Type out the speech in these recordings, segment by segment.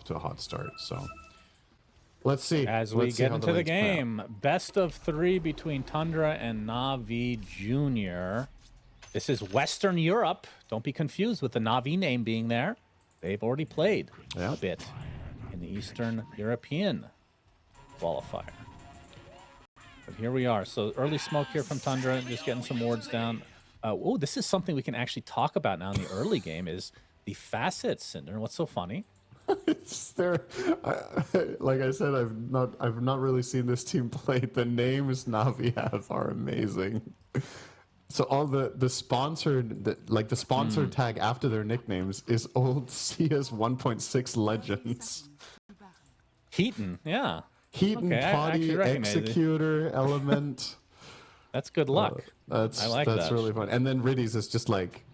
to a hot start. So let's see. As we get into the game, best of 3 between Tundra and NAVI Junior. This is Western Europe. Don't be confused with the NAVI name being there. They've already played a bit in the Eastern European qualifier. But here we are. So early smoke here from Tundra, just getting some wards down. Oh, this is something we can actually talk about now in the early game is the facets, Cinder. What's so funny? It's there. Like I said, I've not really seen this team play. The names Navi have are amazing. So all the sponsored, the sponsored tag after their nicknames is old CS 1.6 legends. Heaton, yeah. Heaton, Potty, Executor, Element. That's good luck. I like that. That's really fun. And then Riddy's is just like,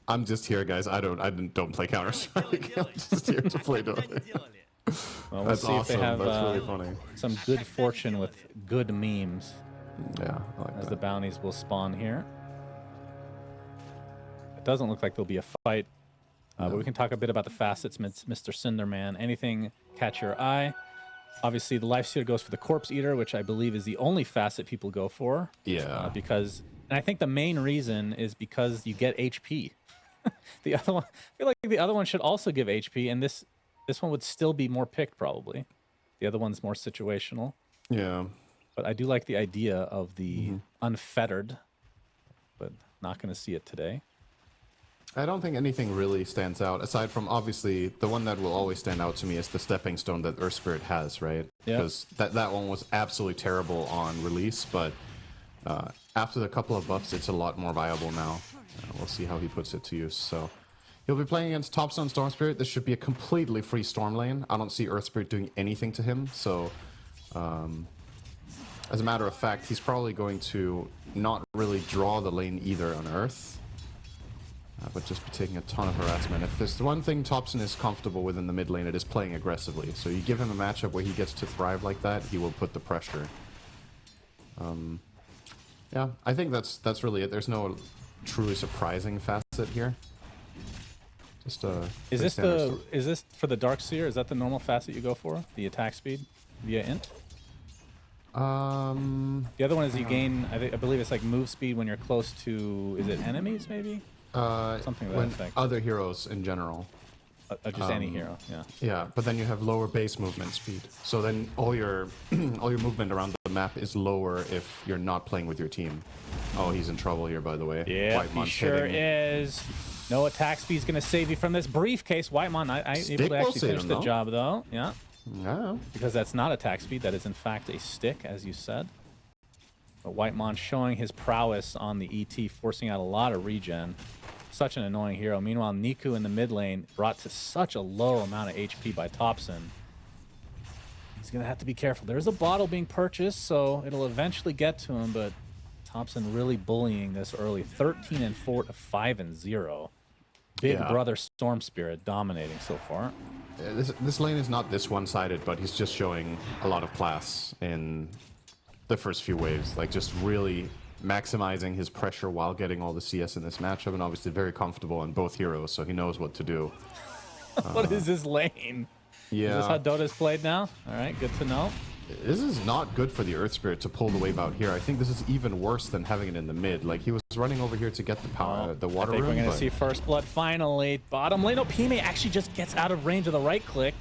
I'm just here, guys. I don't play Counter-Strike. I'm just here to play Dota. Well, we'll see awesome. If they have really funny. Some good fortune with good memes. Yeah, I like as that. The bounties will spawn here. It doesn't look like there'll be a fight, but we can talk a bit about the facets, Mr. Cinderman. Anything catch your eye? Obviously, the Life Stealer goes for the Corpse Eater, which I believe is the only facet people go for. Yeah. And I think the main reason is because you get HP. The other one, I feel like the other one should also give HP, and this one would still be more picked probably. The other one's more situational. Yeah. But I do like the idea of the unfettered, but not going to see it today. I don't think anything really stands out, aside from, obviously, the one that will always stand out to me is the Stepping Stone that Earth Spirit has, right? Yeah. Because that one was absolutely terrible on release, but after the couple of buffs, it's a lot more viable now. We'll see how he puts it to use. So he'll be playing against Topstone Storm Spirit. This should be a completely free Storm lane. I don't see Earth Spirit doing anything to him, so... as a matter of fact, he's probably going to not really draw the lane either on Earth, but just be taking a ton of harassment. If there's one thing Topson is comfortable with in the mid lane, it is playing aggressively. So you give him a matchup where he gets to thrive like that, he will put the pressure. Yeah, I think that's really it. There's no truly surprising facet here. Just is this for the Darkseer? Is that the normal facet you go for? The attack speed via int? The other one is you gain, I believe it's like move speed when you're close to, is it enemies maybe? Something like that effect. Other heroes in general. Just any hero, yeah. Yeah, but then you have lower base movement speed. So then all your movement around the map is lower if you're not playing with your team. Oh, he's in trouble here, by the way. Yeah, he sure is. No attack speed's gonna save you from this briefcase. Whitemon, I able to actually finish the job though. Yeah. Yeah. Because that's not attack speed, that is in fact a stick, as you said. But Whitemon showing his prowess on the ET, forcing out a lot of regen. Such an annoying hero. Meanwhile, Niku in the mid lane brought to such a low amount of HP by Topson. He's gonna have to be careful. There's a bottle being purchased, so it'll eventually get to him, but Topson really bullying this early. 13-4 to 5-0. Big brother Storm Spirit dominating so far. This lane is not this one-sided, but he's just showing a lot of class in the first few waves. Like, just really maximizing his pressure while getting all the CS in this matchup, and obviously very comfortable on both heroes, so he knows what to do. What is this lane? Yeah. Is this how Dota's played now? All right, good to know. This is not good for the Earth Spirit to pull the wave out here. I think this is even worse than having it in the mid. Like, he was running over here to get the power, the water room. I think we're going to see first blood finally. Bottom lane. No, PMA actually just gets out of range of the right click.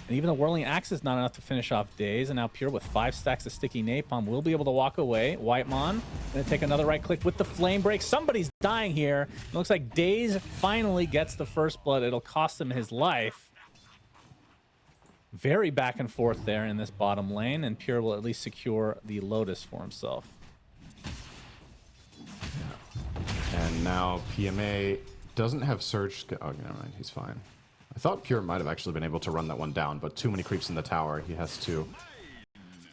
And even the Whirling Axe is not enough to finish off Daze. And now Pure with 5 stacks of Sticky Napalm will be able to walk away. Whitemon going to take another right click with the Flame Break. Somebody's dying here. It looks like Daze finally gets the first blood. It'll cost him his life. Very back and forth there in this bottom lane, and Pure will at least secure the Lotus for himself. And now PMA doesn't have Surge. Oh, never mind, he's fine. I thought Pure might have actually been able to run that one down, but too many creeps in the tower. He has to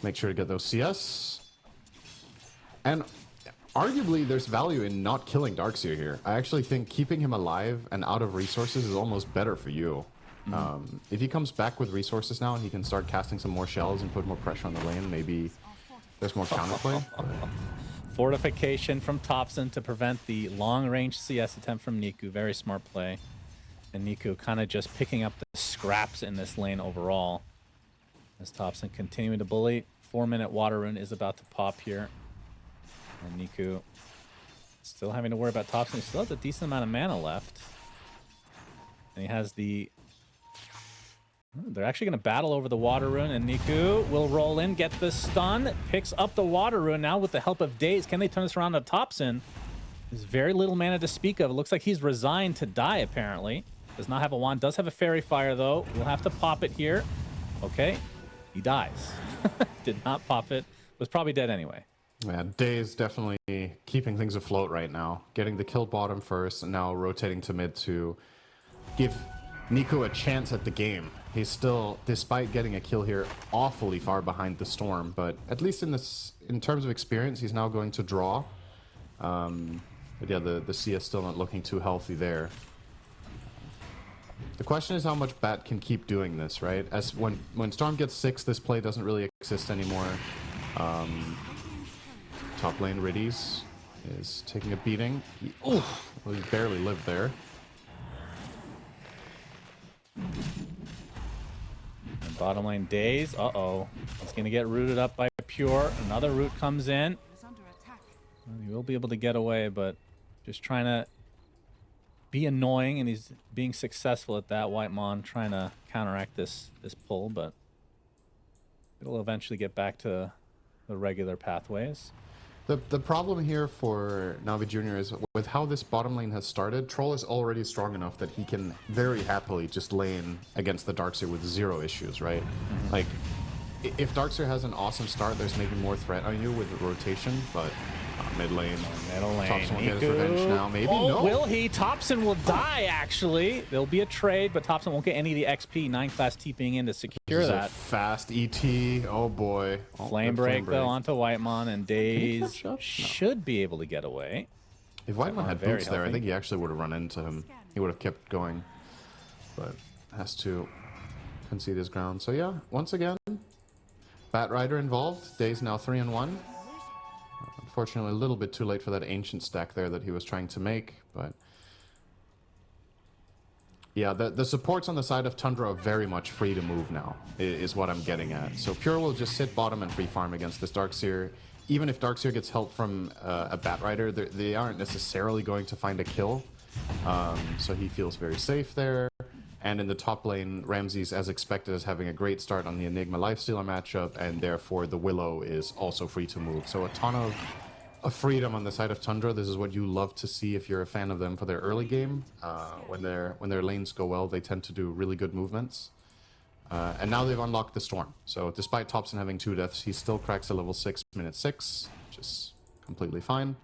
make sure to get those CS. And arguably, there's value in not killing Darkseer here. I actually think keeping him alive and out of resources is almost better for you. If he comes back with resources now and he can start casting some more shells and put more pressure on the lane, maybe there's more counterplay. Fortification from Topson to prevent the long-range CS attempt from Niku. Very smart play. And Niku kind of just picking up the scraps in this lane overall. As Thompson continuing to bully. 4-minute water rune is about to pop here. And Niku still having to worry about Thompson. He still has a decent amount of mana left. And he has the... They're actually going to battle over the water rune, and Niku will roll in, get the stun, picks up the water rune now with the help of Daze. Can they turn this around to Thompson? There's very little mana to speak of. It looks like he's resigned to die, apparently. Does not have a wand. Does have a fairy fire, though. We'll have to pop it here. Okay. He dies. Did not pop it. Was probably dead anyway. Yeah, Daze definitely keeping things afloat right now. Getting the kill bottom first, and now rotating to mid to give Niku a chance at the game. He's still, despite getting a kill here, awfully far behind the Storm, but at least in terms of experience, he's now going to draw. But yeah, the CS still not looking too healthy there. The question is how much Bat can keep doing this, right? As when Storm gets 6, this play doesn't really exist anymore. Top lane Riddies is taking a beating. He barely lived there. And bottom lane Daze. Uh-oh. He's going to get rooted up by Pure. Another root comes in. He will be able to get away, but just trying to be annoying, and he's being successful at that. Whitemon trying to counteract this pull, but it'll eventually get back to the regular pathways. The problem here for Navi Jr. is with how this bottom lane has started, Troll is already strong enough that he can very happily just lane against the Darkseer with 0 issues, right? Mm-hmm. Like, if Darkseer has an awesome start, there's maybe more threat on you with rotation, but mid lane. Middle lane. Thompson will get his revenge now. Maybe no. Will he? Thompson will die, actually. There'll be a trade, but Thompson won't get any of the XP. 9 class TPing in to secure that. A fast ET. Oh boy. Flame break, though, onto Whitemon, and Daze should be able to get away. If Whitemon had boots there, I think he actually would have run into him. He would have kept going, but has to concede his ground. So yeah, once again, Bat Rider involved. Daze now 3-1. Unfortunately, a little bit too late for that ancient stack there that he was trying to make, but yeah, the supports on the side of Tundra are very much free to move now, is what I'm getting at. So Pure will just sit bottom and free farm against this Darkseer. Even if Darkseer gets help from a Bat Rider, they aren't necessarily going to find a kill, so he feels very safe there. And in the top lane, Ramses, as expected, is having a great start on the Enigma Lifestealer matchup, and therefore the Willow is also free to move. So a ton of freedom on the side of Tundra. This is what you love to see if you're a fan of them for their early game. When their lanes go well, they tend to do really good movements. And now they've unlocked the Storm. So despite Thompson having 2 deaths, he still cracks a level 6 minute 6, which is completely fine.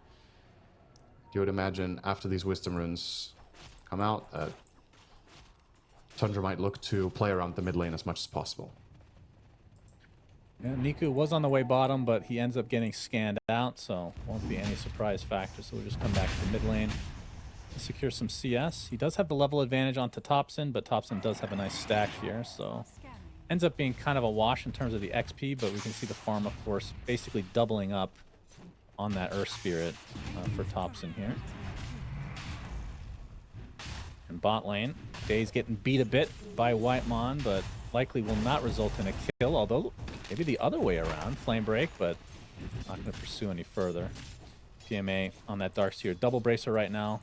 You would imagine after these Wisdom runes come out, Tundra might look to play around the mid lane as much as possible. Yeah, Niku was on the way bottom, but he ends up getting scanned out, so won't be any surprise factor. So we'll just come back to the mid lane to secure some CS. He does have the level advantage onto Thompson, but Thompson does have a nice stack here, so ends up being kind of a wash in terms of the XP, but we can see the farm, of course, basically doubling up on that Earth Spirit for Thompson here. In bot lane, Daze getting beat a bit by Whitemon, but likely will not result in a kill, although maybe the other way around. Flame break, but not going to pursue any further. PMA on that Darkseer double bracer right now.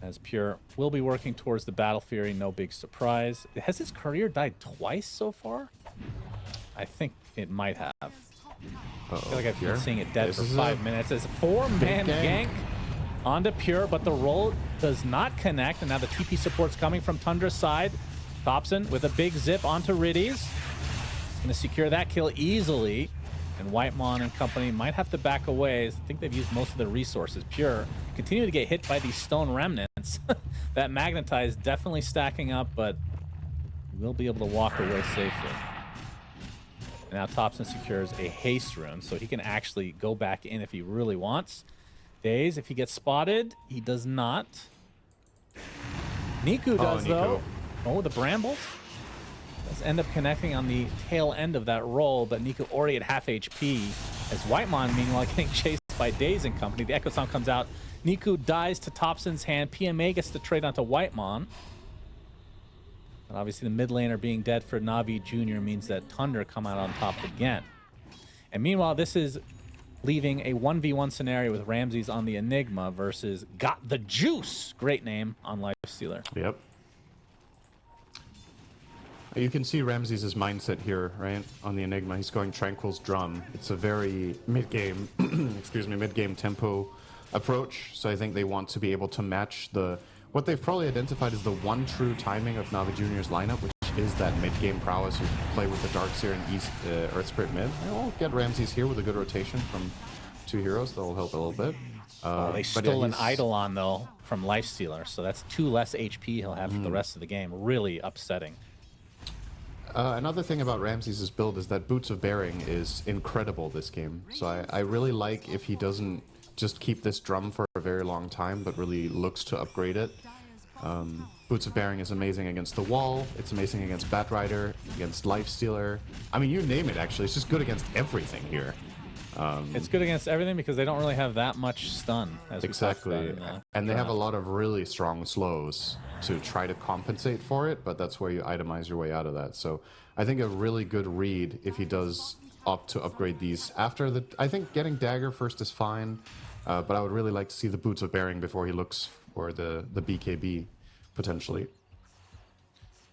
As Pure will be working towards the Battle Fury, no big surprise. Has his career died twice so far? I think it might have. I feel like I've been seeing it dead for 5 minutes. It's a 4-man gank onto Pure, but the roll does not connect, and now the TP support's coming from Tundra's side. Thompson with a big zip onto Riddies. Going to secure that kill easily, and Whitemon and company might have to back away. I think they've used most of their resources. Pure continue to get hit by these stone remnants. That Magnetize definitely stacking up, but will be able to walk away safely. And now Thompson secures a haste rune, so he can actually go back in if he really wants. Daze, if he gets spotted, he does not. Niku does, though. Oh, the brambles. Does end up connecting on the tail end of that roll, but Niku already at half HP, as Whitemon, meanwhile, getting chased by Days and company. The Echo Stomp comes out. Niku dies to Thompson's hand. PMA gets to trade onto Whitemon. And obviously the mid laner being dead for Navi Jr. means that Tundra come out on top again. And meanwhile, this is leaving a 1v1 scenario with Ramses on the Enigma versus Got the Juice, great name, on Lifestealer. Yep. You can see Ramses' mindset here, right? On the Enigma, he's going Tranquil's Drum. It's a very mid-game, excuse me, mid-game tempo approach. So I think they want to be able to match what they've probably identified as the one true timing of Navi Jr.'s lineup, which is that mid-game prowess. You play with the Darkseer and East Earth Spirit mid. I'll get Ramses here with a good rotation from 2 heroes. That'll help a little bit. They stole an Eidolon, though, from Lifestealer, so that's 2 less HP he'll have for the rest of the game. Really upsetting. Another thing about Ramses' build is that Boots of Bearing is incredible this game. So I really like if he doesn't just keep this drum for a very long time, but really looks to upgrade it. Boots of Bearing is amazing against the wall. It's amazing against Batrider, against Lifestealer. I mean, you name it, actually. It's just good against everything here. It's good against everything because they don't really have that much stun. As exactly. And they have a lot of really strong slows to try to compensate for it, but that's where you itemize your way out of that. So I think a really good read if he does opt to upgrade these after the... I think getting Dagger first is fine, but I would really like to see the Boots of Bearing before he looks for the BKB, potentially.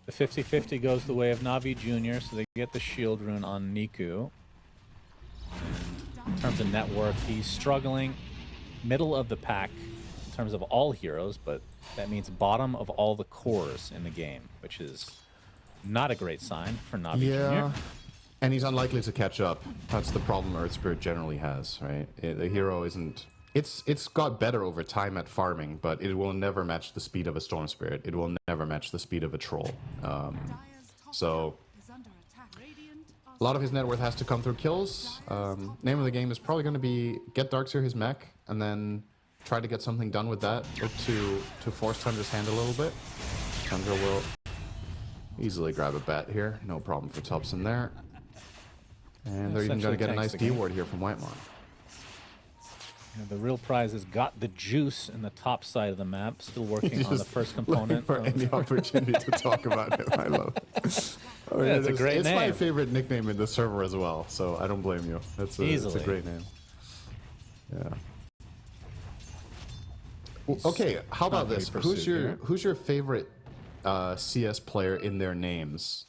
The 50-50 goes the way of Navi Jr., so they get the shield rune on Niku. And in terms of net worth, he's struggling middle of the pack in terms of all heroes, but that means bottom of all the cores in the game, which is not a great sign for Navi Jr. And he's unlikely to catch up. That's the problem Earth Spirit generally has, right? The hero isn't... It's got better over time at farming, but it will never match the speed of a Storm Spirit. It will never match the speed of a Troll. So a lot of his net worth has to come through kills. Name of the game is probably going to be get Darkseer his mech, and then try to get something done with that. Look to force Tundra's hand a little bit. Tundra will easily grab a bat here. No problem for Tubson there. And they're even going to get a nice D-ward here from Whitemon. The real prize has Got the Juice in the top side of the map. Still working on the first component. For any opportunity to talk about him. I love it. Oh, yeah, it's a great name. It's my favorite nickname in the server as well, so I don't blame you. It's a great name. Yeah. Okay, how about this? Who's your favorite CS player in their names?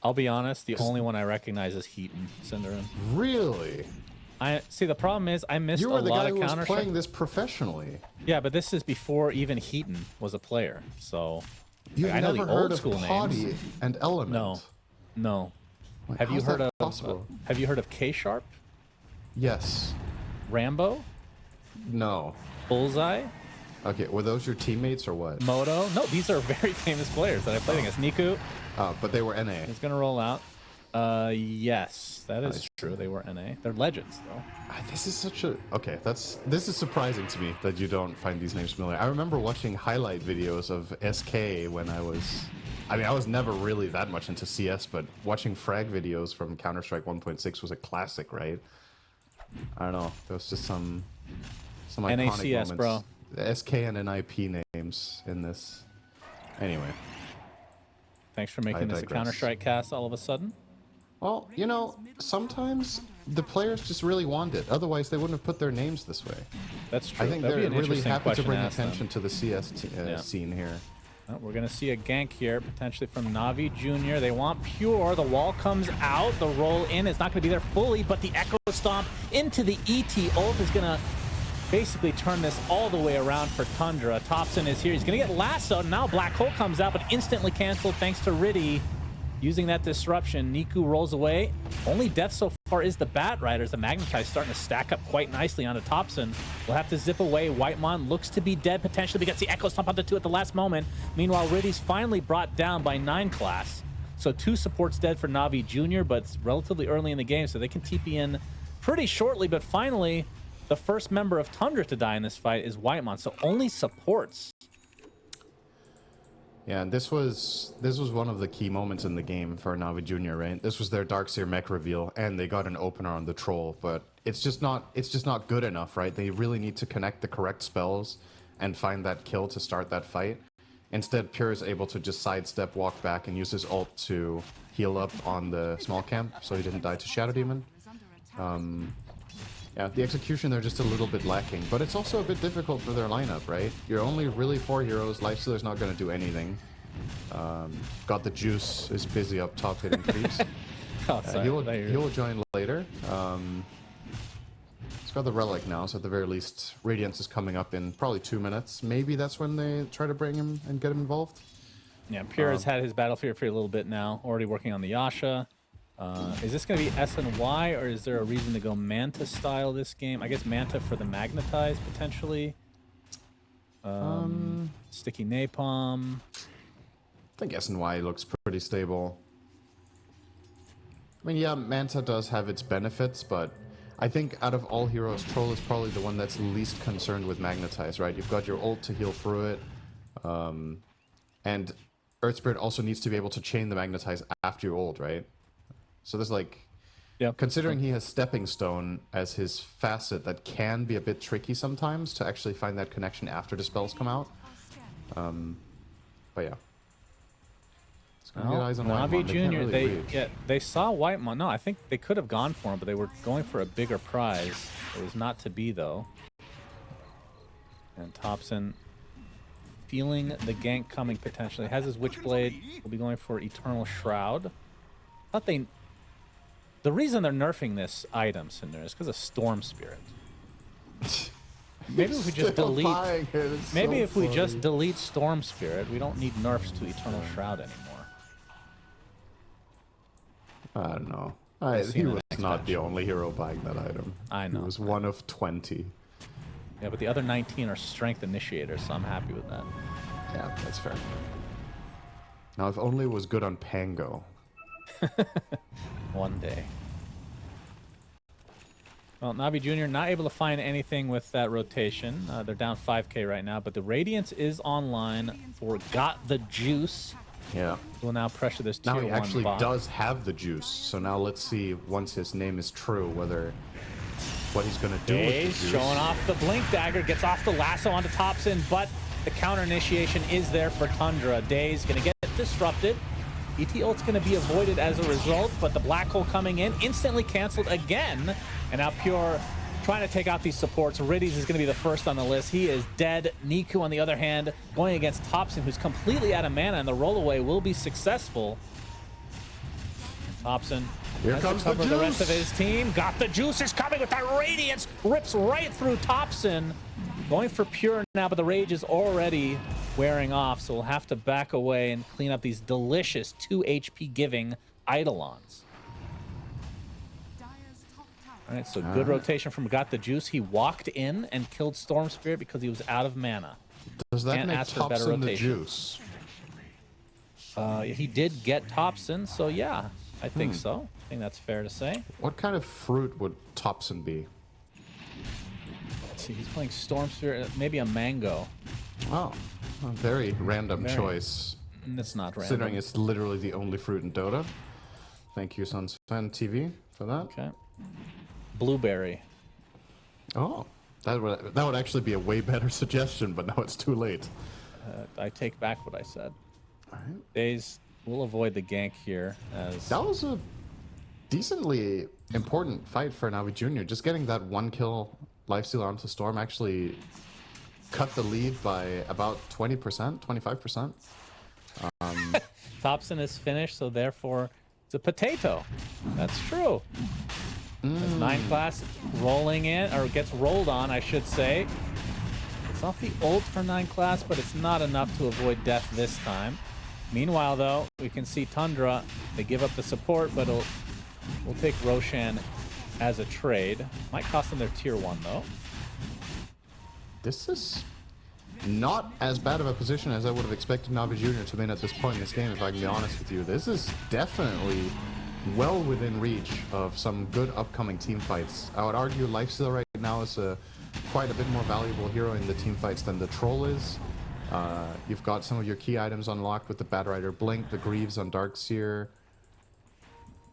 I'll be honest, the only one I recognize is Heaton Cinderin. Really? I see. The problem is I missed a lot of Counter-Strike. You were the guy who was playing this professionally. Yeah, but this is before even Heaton was a player. So you've I know never the heard old of school Claudie names. and Element? No. Like, have you heard of possible? Have you heard of K Sharp? Yes. Rambo? No. Bullseye? Okay, were those your teammates or what? Moto? No, these are very famous players that I played against. Niku. But they were NA. He's gonna roll out. Yes, that is true. They were NA. They're legends, though. This is such a... Okay, this is surprising to me that you don't find these names familiar. I remember watching highlight videos of SK when I was... I mean, I was never really that much into CS, but watching frag videos from Counter-Strike 1.6 was a classic, right? I don't know. There was just some iconic NACS, moments. bro. The SK and NIP names in this. Anyway. Thanks for making this a Counter-Strike cast all of a sudden. Well, you know, sometimes the players just really want it. Otherwise, they wouldn't have put their names this way. That's true. I think they're really happy to bring attention to the CS scene here. Well, we're going to see a gank here, potentially from Navi Jr. They want Pure. The wall comes out. The roll in is not going to be there fully, but the Echo Stomp into the ET ult is going to basically turn this all the way around for Tundra. Thompson is here. He's going to get lassoed. Now Black Hole comes out, but instantly canceled thanks to Riddy. Using that disruption, Niku rolls away. Only death so far is the Bat Riders. The Magnetize starting to stack up quite nicely onto Thompson. Will have to zip away. Whitemon looks to be dead potentially. We get the Echo Stomp onto 2 at the last moment. Meanwhile, Riddy's finally brought down by 9 class. So 2 supports dead for Navi Jr., but it's relatively early in the game, so they can TP in pretty shortly. But finally, the first member of Tundra to die in this fight is Whitemon, so only supports. Yeah, and this was one of the key moments in the game for Navi Jr., right? This was their Darkseer mech reveal, and they got an opener on the Troll, but it's just not good enough, right? They really need to connect the correct spells and find that kill to start that fight. Instead, Pure is able to just sidestep, walk back, and use his ult to heal up on the small camp, so he didn't die to Shadow Demon. Yeah, the execution there just a little bit lacking, but it's also a bit difficult for their lineup, right? You're only really 4 heroes. Lifestealer's not going to do anything. Got the Juice is busy up top hitting creeps. He will join later. He's got the Relic now, so at the very least, Radiance is coming up in probably 2 minutes. Maybe that's when they try to bring him and get him involved. Yeah, Pure has had his Battlefield for a little bit now, already working on the Yasha. Is this going to be S and Y, or is there a reason to go Manta style this game? I guess Manta for the Magnetize, potentially. Sticky Napalm. I think S and Y looks pretty stable. I mean, yeah, Manta does have its benefits, but I think out of all heroes, Troll is probably the one that's least concerned with Magnetize, right? You've got your ult to heal through it, and Earth Spirit also needs to be able to chain the Magnetize after your ult, right? So there's like, considering he has Stepping Stone as his facet, that can be a bit tricky sometimes to actually find that connection after the spells come out. But yeah. Well, NAVI Jr., they saw Whitemon. No, I think they could have gone for him, but they were going for a bigger prize. It was not to be, though. And Thompson feeling the gank coming potentially. Has his Witchblade. Will be going for Eternal Shroud. The reason they're nerfing this item, Cinder, is because of Storm Spirit. Maybe if we just delete. Maybe if we just delete Storm Spirit, we don't need nerfs to Eternal Shroud anymore. I don't know. He was not the only hero buying that item. I know. He was one of 20. Yeah, but the other 19 are strength initiators, so I'm happy with that. Yeah, that's fair. Now, if only it was good on Pango. One day. Well, NAVI Jr. not able to find anything with that rotation. They're down 5k right now, but the Radiance is online for Got the Juice. Yeah. Will now pressure this tier 1 Now he actually bot. does have the juice, so now let's see, once his name is true, what he's going to do with the juice. Showing off the Blink Dagger, gets off the lasso onto Thompson, but the counter initiation is there for Tundra. Daze going to get disrupted. ET ult's going to be avoided as a result, but the Black Hole coming in, instantly canceled again. And now Pure trying to take out these supports. Riddies is going to be the first on the list. He is dead. Niku, on the other hand, going against Thompson, who's completely out of mana, and the rollaway will be successful. Thompson here comes the juice. The rest of his team. Got the Juice is coming with that Radiance. Rips right through Thompson. Going for Pure now, but the Rage is already wearing off, so we'll have to back away and clean up these delicious 2 HP giving Eidolons. All right, so good rotation from Got the Juice. He walked in and killed Storm Spirit because he was out of mana. Does that make Thompson the Juice? He did get Thompson, so yeah, I think so. I think that's fair to say. What kind of fruit would Thompson be? Let's see, he's playing Storm Spirit, maybe a mango. Oh, a very random choice. It's not random. Considering it's literally the only fruit in Dota. Thank you, Suns Fan TV, for that. Okay. Blueberry. Oh, that would actually be a way better suggestion, but now it's too late. I take back what I said. All right. Daze will avoid the gank here. As that was a decently important fight for NAVI Jr. Just getting that 1 kill lifesteal onto Storm actually cut the lead by about 20%, 25%. Thompson is finished, so therefore it's a potato. That's true. As 9 class rolling in, or gets rolled on, I should say. It's not the ult for 9 class, but it's not enough to avoid death this time. Meanwhile, though, we can see Tundra. They give up the support, but we'll take Roshan as a trade. Might cost them their tier 1, though. This is not as bad of a position as I would have expected NAVI Jr. to be in at this point in this game, if I can be honest with you. This is definitely well within reach of some good upcoming team fights. I would argue Lifesteal right now is quite a bit more valuable hero in the team fights than the Troll is. You've got some of your key items unlocked with the Batrider Blink, the Greaves on Darkseer.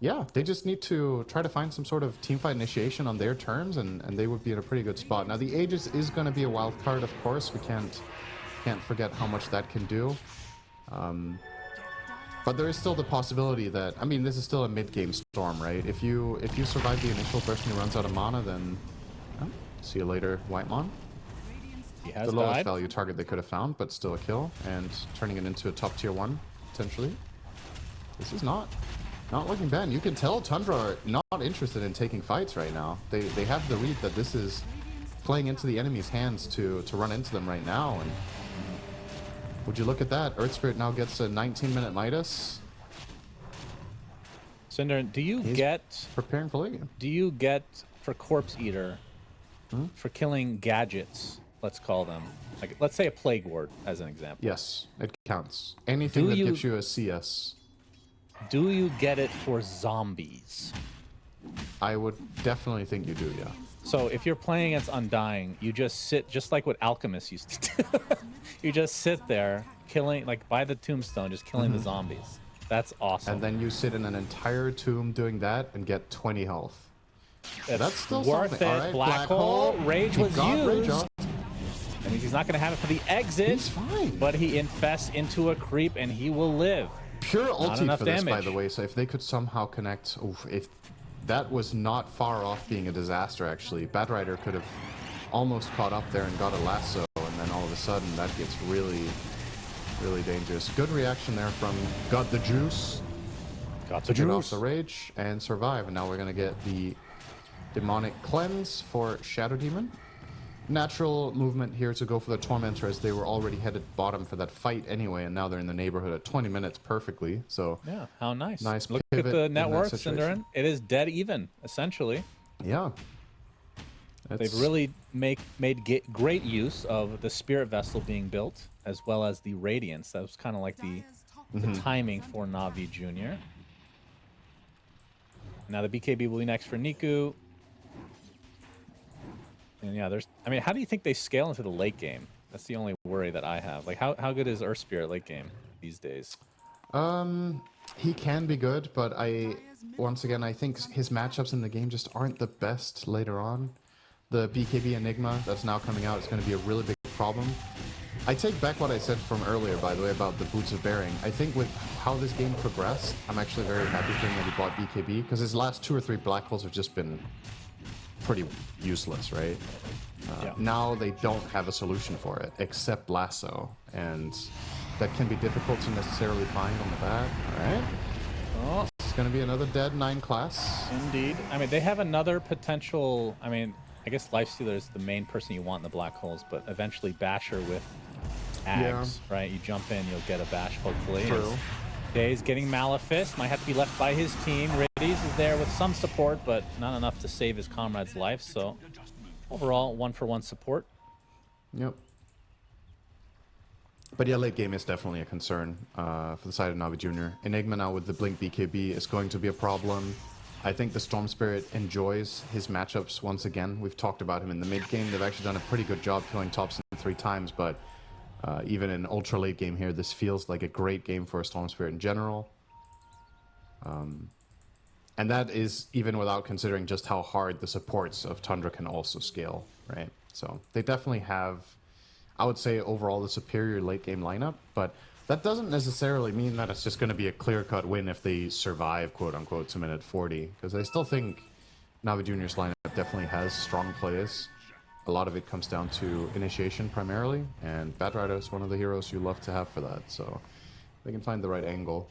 Yeah, they just need to try to find some sort of teamfight initiation on their terms, and they would be in a pretty good spot. Now, the Aegis is going to be a wild card, of course. We can't forget how much that can do. But there is still the possibility that, I mean, this is still a mid-game storm, right? If you survive the initial burst and he runs out of mana, then see you later, Whitemon. He has The lowest died. value target they could have found, but still a kill, and turning it into a top tier 1, potentially. This is not looking bad. You can tell Tundra are not interested in taking fights right now. They have the read that this is playing into the enemy's hands to run into them right now. And would you look at that? Earth Spirit now gets a 19-minute Midas. Cinder, do you get Preparing for late game. Do you get for Corpse Eater for killing gadgets? Let's call them. Like, let's say a Plague Ward as an example. Yes, it counts. Anything that gives you a CS. Do you get it for zombies? I would definitely think you do, yeah. So if you're playing against Undying, you just sit, just like what Alchemists used to do. You just sit there killing, like by the tombstone, just killing the zombies. That's awesome. And then you sit in an entire tomb doing that and get 20 health. That's still worth something. it. All right, Black hole. Rage was Rage used. off. That means he's not going to have it for the exit. He's fine. But he infests into a creep and he will live. Pure ulti for this, by damage. the way. So if they could somehow connect, if that was not far off being a disaster, actually. Batrider could have almost caught up there and got a lasso, and then all of a sudden that gets really, really dangerous. Good reaction there from Got the Juice. Got the Get off juice. the rage and survive, and now we're gonna get the demonic cleanse for Shadow Demon. Natural movement here to go for the Tormentor, as they were already headed bottom for that fight anyway, and now they're in the neighborhood at 20 minutes perfectly. So Yeah, how nice. Nice Look at pivot the in net that worth, situation. Cinderin. It is dead even, essentially. yeah, They've really made great use of the Spirit Vessel being built, as well as the Radiance. That was kind of like the timing for Navi Jr. Now the BKB will be next for Niku. And yeah, I mean, how do you think they scale into the late game? That's the only worry that I have. Like, how good is Earth Spirit late game these days? he can be good, but once again, I think his matchups in the game just aren't the best later on. The BKB Enigma that's now coming out is going to be a really big problem. I take back what I said from earlier, by the way, about the Boots of Bearing. I think with how this game progressed, I'm actually very happy for him that he bought BKB, because his last 2 or 3 black holes have just been pretty useless, right? Yeah. Now they don't have a solution for it, except Lasso, and that can be difficult to necessarily find on the bat. All right. Oh, It's going to be another dead 9 class. indeed. I mean, they have another potential. I mean, I guess Lifestealer is the main person you want in the black holes, but eventually Basher with Ags, right? You jump in, you'll get a Bash, hopefully. True. Days getting Malefist, might have to be left by his team. Riddies is there with some support, but not enough to save his comrade's life. So overall, 1-for-1 support. Yep. But yeah, late game is definitely a concern for the side of Navi Jr. Enigma now with the Blink BKB is going to be a problem. I think the Storm Spirit enjoys his matchups once again. We've talked about him in the mid game. They've actually done a pretty good job killing Thompson 3 times, but even in ultra late game here, this feels like a great game for a Storm Spirit in general. And that is even without considering just how hard the supports of Tundra can also scale, right? So they definitely have, I would say, overall the superior late game lineup, but that doesn't necessarily mean that it's just going to be a clear-cut win if they survive, quote-unquote, to minute 40, because I still think Navi Jr.'s lineup definitely has strong plays. A lot of it comes down to initiation primarily, and Batrider is one of the heroes you love to have for that, so they can find the right angle.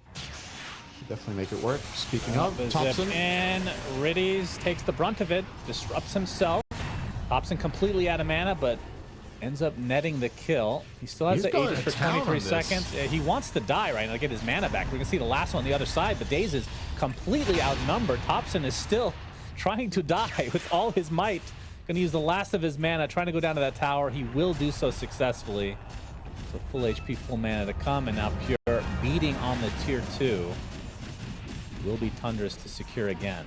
Definitely make it work. Speaking of, Thompson. And Riddies takes the brunt of it, disrupts himself. Thompson completely out of mana, but ends up netting the kill. He still has the Aegis for 23 seconds. He wants to die right now to get his mana back. We can see the last one on the other side, but Daze is completely outnumbered. Thompson is still trying to die with all his might. Going to use the last of his mana, trying to go down to that tower. He will do so successfully. So full HP, full mana to come, and now Pure beating on the tier 2. Will be Tundra's to secure again.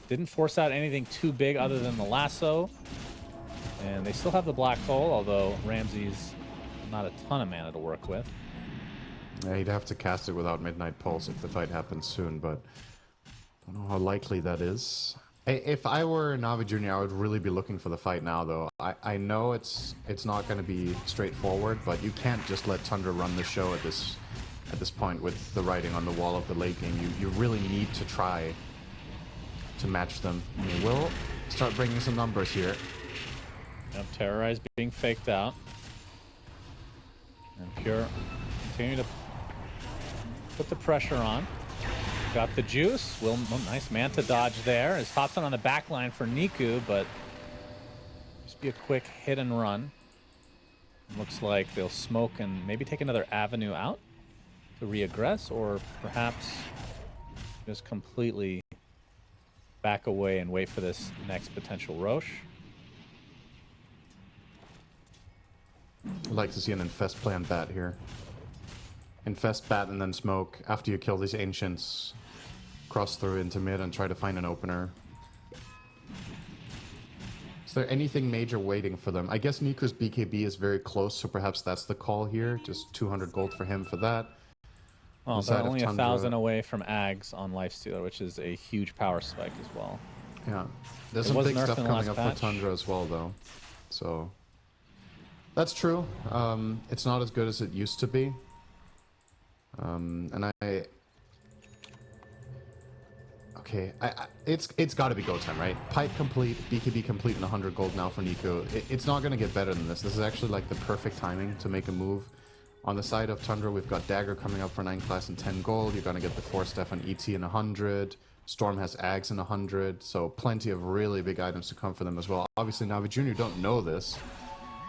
Didn't force out anything too big other than the lasso. And they still have the black hole, although Ramsey's not a ton of mana to work with. Yeah, he'd have to cast it without Midnight Pulse if the fight happens soon, but I don't know how likely that is. If I were Navi Jr., I would really be looking for the fight now, though. I know it's not going to be straightforward, but you can't just let Tundra run the show at this point with the writing on the wall of the late game. You really need to try to match them. You will start bringing some numbers here. Yep, Terrorize being faked out. And Pure continue to put the pressure on. Got the juice. Will, oh, nice Manta dodge there. Is Topson on the back line for Niku, but just be a quick hit and run. Looks like they'll smoke and maybe take another avenue out to reaggress, or perhaps just completely back away and wait for this next potential Roche. I'd like to see an Infest play on Bat here. Infest Bat and then smoke after you kill these Ancients. Cross through into mid and try to find an opener. Is there anything major waiting for them? I guess Niku's BKB is very close, so perhaps that's the call here. Just 200 gold for him for that. Oh, they're only 1,000 away from Ags on Lifestealer, which is a huge power spike as well. Yeah. There's some big stuff coming up for Tundra as well, though. So that's true. It's not as good as it used to be. And okay, it's got to be go time, right? Pipe complete, BKB complete, and 100 gold now for Niku. It's not going to get better than this. This is actually like the perfect timing to make a move. On the side of Tundra, we've got Dagger coming up for 9 class and 10 gold. You're going to get the 4 Steph and ET in 100. Storm has Ags in 100. So plenty of really big items to come for them as well. Obviously, Navi Jr. don't know this.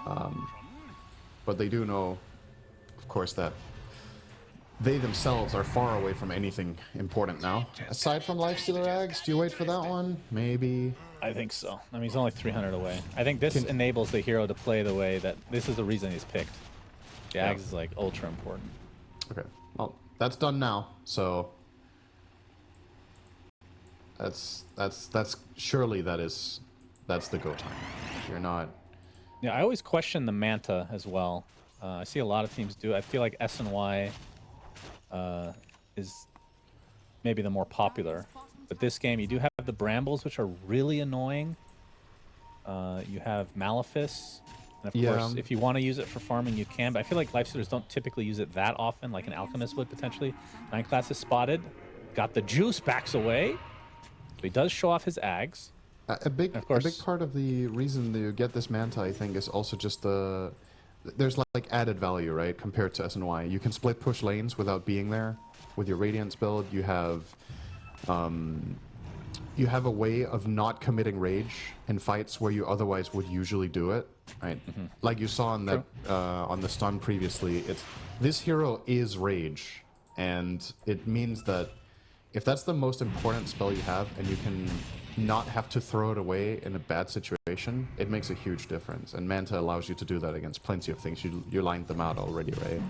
But they do know, of course, that they themselves are far away from anything important now. Aside from Lifestealer Ags, do you wait for that one? Maybe. I think so. I mean, he's only 300 away. I think this enables the hero to play the way that this is the reason he's picked. The Ags is like ultra important. Okay, well, that's done now. So that's surely that's the go time. You're not. Yeah, I always question the Manta as well. I see a lot of teams do it. I feel like SNY is maybe the more popular. But this game, you do have the Brambles, which are really annoying. You have Malefice. And of course, if you want to use it for farming, you can. But I feel like Lifestealers don't typically use it that often, like an Alchemist would potentially. 9 class is spotted. Got the juice, backs away. So he does show off his Ags. A big part of the reason that you get this Manta, I think, is also just the... There's like added value, right, compared to SNY. You can split push lanes without being there. With your Radiance build, you have a way of not committing rage in fights where you otherwise would usually do it, right? Like you saw on that on the stun previously. This hero is rage, and it means that if that's the most important spell you have, and you can not have to throw it away in a bad situation, it makes a huge difference. And Manta allows you to do that against plenty of things. You lined them out already, right?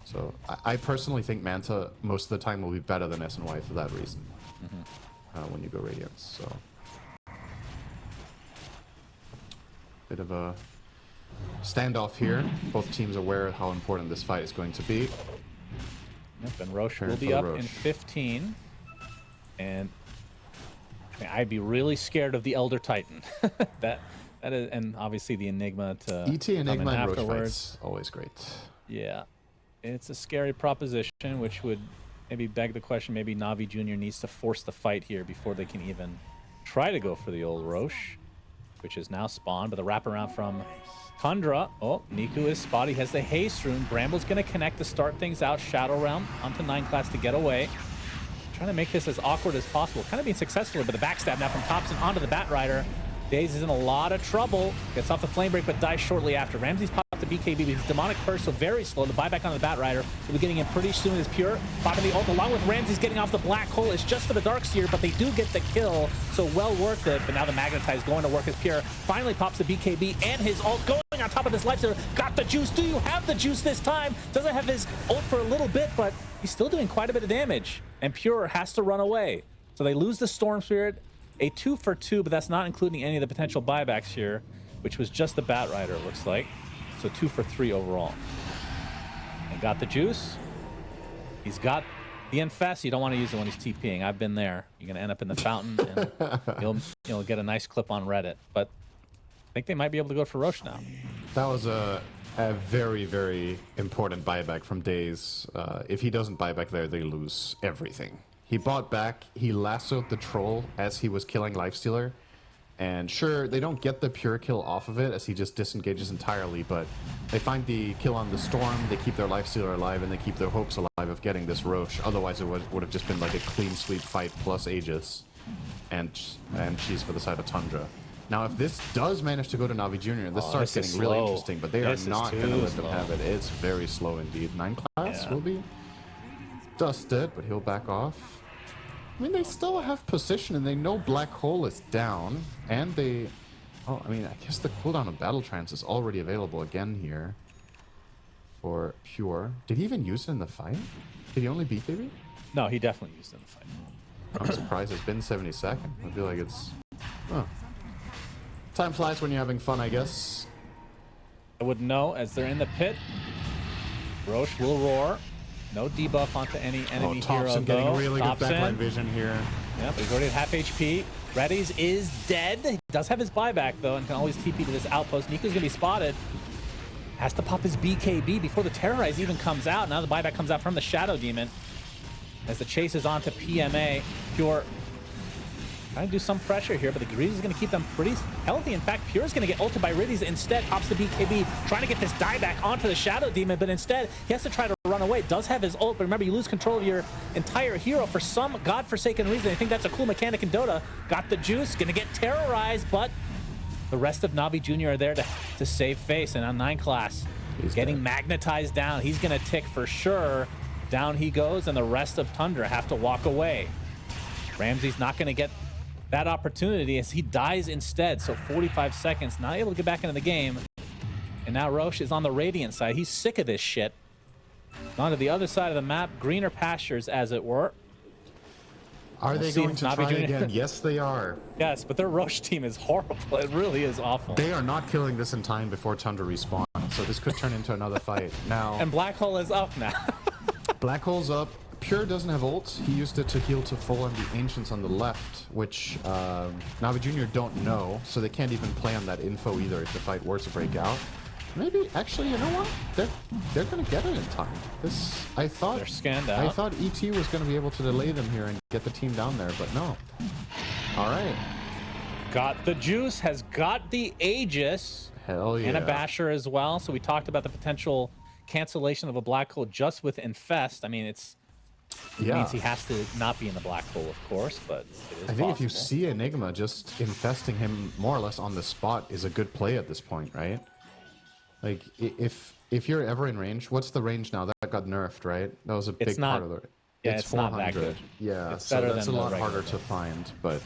So I personally think Manta most of the time will be better than SNY for that reason. When you go Radiance, so bit of a standoff here. Both teams aware of how important this fight is going to be. Yep, and Roche will be up in 15, and I mean, I'd be really scared of the Elder Titan. that is, and obviously the Enigma to ET Enigma and Roche fights always great. Yeah, it's a scary proposition, which would maybe beg the question, maybe Navi Jr. needs to force the fight here before they can even try to go for the old Roche, which is now spawned. But the wraparound from Tundra. Oh, Niku is spotted. He has the haste rune. Bramble's going to connect to start things out. Shadow Realm onto 9 class to get away. Trying to make this as awkward as possible. Kind of being successful, but the backstab now from Thompson onto the Batrider. Daze is in a lot of trouble. Gets off the flame break, but dies shortly after. Ramsey's popped the BKB, but he's demonic first, so very slow. The buyback on the Batrider will be getting in pretty soon as Pure. Popping the ult along with Ramsey's getting off the black hole. It's just for the Darkseer, but they do get the kill, so well worth it. But now the Magnetize going to work as Pure finally pops the BKB and his ult going on top of this Lifestealer. Got the juice. Do you have the juice this time? Doesn't have his ult for a little bit, but he's still doing quite a bit of damage. And Pure has to run away. So they lose the Storm Spirit. A 2 for 2, but that's not including any of the potential buybacks here, which was just the Batrider, it looks like. So 2 for 3 overall. He got the juice. He's got the infest. You don't want to use it when he's TPing. I've been there. You're going to end up in the fountain, and you'll get a nice clip on Reddit. But I think they might be able to go for Roche now. That was a very, very important buyback from Days. If he doesn't buy back there, they lose everything. He bought back. He lassoed the troll as he was killing Lifestealer. And sure, they don't get the pure kill off of it as he just disengages entirely, but they find the kill on the Storm, they keep their Lifestealer alive, and they keep their hopes alive of getting this Roche. Otherwise, it would have just been like a clean sweep fight plus Aegis and cheese for the side of Tundra. Now, if this does manage to go to Navi Jr., this starts getting really interesting, but they are not going to let them have it. It's very slow indeed. 9 class will be dusted, but he'll back off. I mean, they still have position, and they know Black Hole is down, and they... Oh, I mean, I guess the cooldown of Battle Trance is already available again here for Pure. Did he even use it in the fight? Did he only beat Baby? No, he definitely used it in the fight. I'm surprised it's been 72nd. I feel like it's... Oh. Time flies when you're having fun, I guess. I wouldn't know, as they're in the pit. Roche will roar. No debuff onto any enemy hero, Thompson getting really good Thompson. backline vision here. Yep, he's already at half HP. Reddy's is dead. He does have his buyback, though, and can always TP to this outpost. Nico's going to be spotted. Has to pop his BKB before the Terrorize even comes out. Now the buyback comes out from the Shadow Demon. As the chase is on to PMA. Pure trying to do some pressure here, but the Grease is going to keep them pretty healthy. In fact, Pure is going to get ulted by Riddies instead. Pops the BKB, trying to get this dieback onto the Shadow Demon, but instead he has to try to run away. Does have his ult, but remember, you lose control of your entire hero for some godforsaken reason. I think that's a cool mechanic in Dota. Got the juice, going to get terrorized, but the rest of Navi Jr. are there to save face. And on 9 class, he's getting magnetized down. He's going to tick for sure. Down he goes, and the rest of Tundra have to walk away. Ramsey's not going to get that opportunity as he dies instead. So 45 seconds, not able to get back into the game. And now Roche is on the Radiant side. He's sick of this shit. On to the other side of the map, greener pastures, as it were. Are they going to try again? Yes, they are. Yes, but their Roche team is horrible. It really is awful. They are not killing this in time before Tundra respawn, so this could turn into another fight. Now, and Black Hole is up now. Black Hole's up. Pure doesn't have ult. He used it to heal to full on the Ancients on the left, which Navi Jr. don't know, so they can't even play on that info either if the fight were to break out. Maybe, actually, you know what? They're gonna get it in time. I thought they're scanned out. I thought ET was gonna be able to delay them here and get the team down there, but no. All right. Got the juice, has got the Aegis. Hell yeah. And a Basher as well. So we talked about the potential cancellation of a Black Hole just with Infest. I mean, it means he has to not be in the Black Hole, of course, but it is I think possible. if you see Enigma, just infesting him more or less on the spot is a good play at this point, right? Like, if you're ever in range, what's the range now? That got nerfed, right? That was a big part of it. Yeah, it's 400. not that good. Yeah, it's so better that's a than lot harder to find, but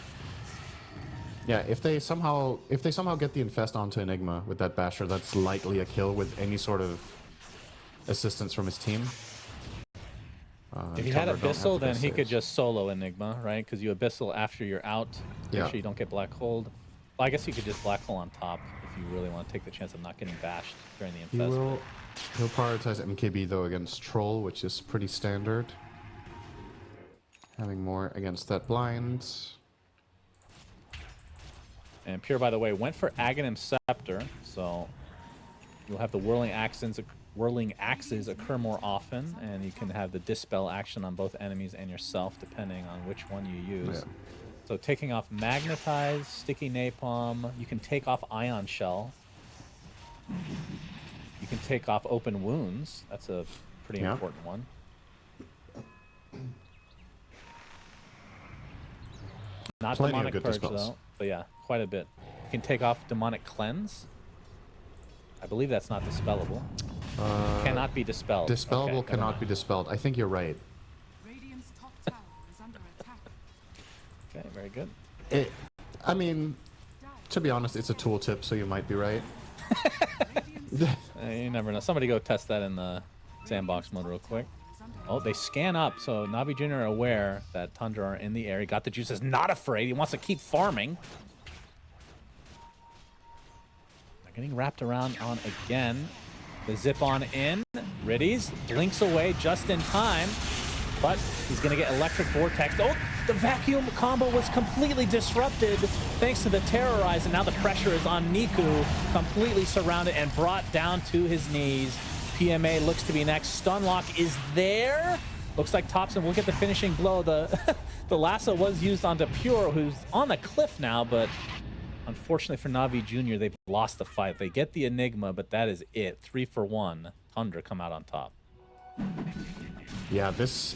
yeah, if they somehow get the infest onto Enigma with that Basher, that's likely a kill with any sort of assistance from his team. If he had Abyssal, then he could just solo Enigma, right? Because you Abyssal after you're out. Make sure you don't get Black Hole. Well, I guess you could just Black Hole on top if you really want to take the chance of not getting bashed during the infest. He'll prioritize MKB, though, against Troll, which is pretty standard. Having more against that blind. And Pure, by the way, went for Aghanim Scepter, so you'll have the whirling axes occur more often, and you can have the dispel action on both enemies and yourself, depending on which one you use. Yeah. So taking off Magnetize, Sticky Napalm, you can take off Ion Shell. You can take off Open Wounds. That's a pretty important one. Not Plenty Demonic of good Purge, dispels. though, but yeah, quite a bit. You can take off Demonic Cleanse. I believe that's not dispellable. Cannot be dispelled. Dispellable cannot be dispelled. I think you're right. Radiant's top tower is under attack. Okay, very good. I mean, to be honest, it's a tooltip, so you might be right. You never know. Somebody go test that in the sandbox mode real quick. Oh, they scan up, so Navi Jr. are aware that Tundra are in the air. He got the juices, not afraid. He wants to keep farming. They're getting wrapped around on again. The zip on in. Riddies blinks away just in time, but he's going to get electric vortex. Oh, the vacuum combo was completely disrupted thanks to the terrorize, and now the pressure is on Niku, completely surrounded and brought down to his knees. PMA looks to be next. Stunlock is there. Looks like Thompson will get the finishing blow. The the lasso was used onto Pure, who's on the cliff now, but unfortunately for Navi Jr., they've lost the fight. They get the Enigma, but that is it. 3 for 1. Tundra come out on top. Yeah, this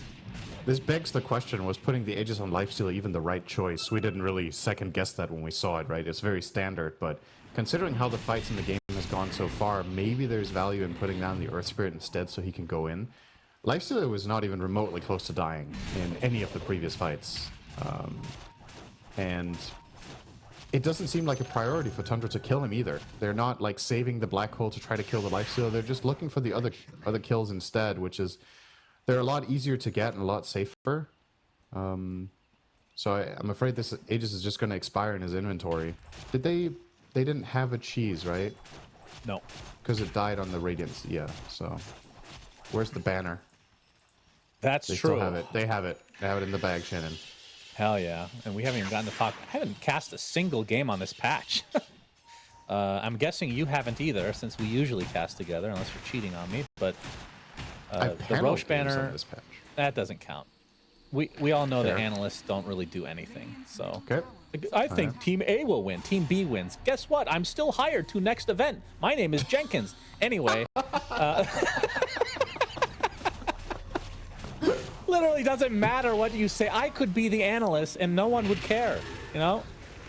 begs the question, was putting the Aegis on Lifesteal even the right choice? We didn't really second guess that when we saw it, right? It's very standard, but considering how the fights in the game has gone so far, maybe there's value in putting down the Earth Spirit instead so he can go in. Lifestealer was not even remotely close to dying in any of the previous fights. And it doesn't seem like a priority for Tundra to kill him either. They're not like saving the black hole to try to kill the Lifestealer. They're just looking for the other kills instead, which is they're a lot easier to get and a lot safer. So I'm afraid this Aegis is just going to expire in his inventory. They didn't have a cheese, right? No. Because it died on the Radiance, yeah. So where's the banner? That's They true. still have it. They have it. They have it in the bag, Shannon. Hell yeah. And we haven't even gotten to talk. I haven't cast a single game on this patch. I'm guessing you haven't either, since we usually cast together, unless you're cheating on me. But the Roche banner, that doesn't count. We all know that analysts don't really do anything. So Okay. I think Team A will win. Team B wins. Guess what? I'm still hired to next event. My name is Jenkins. Anyway. Literally doesn't matter what you say. I could be the analyst and no one would care, you know?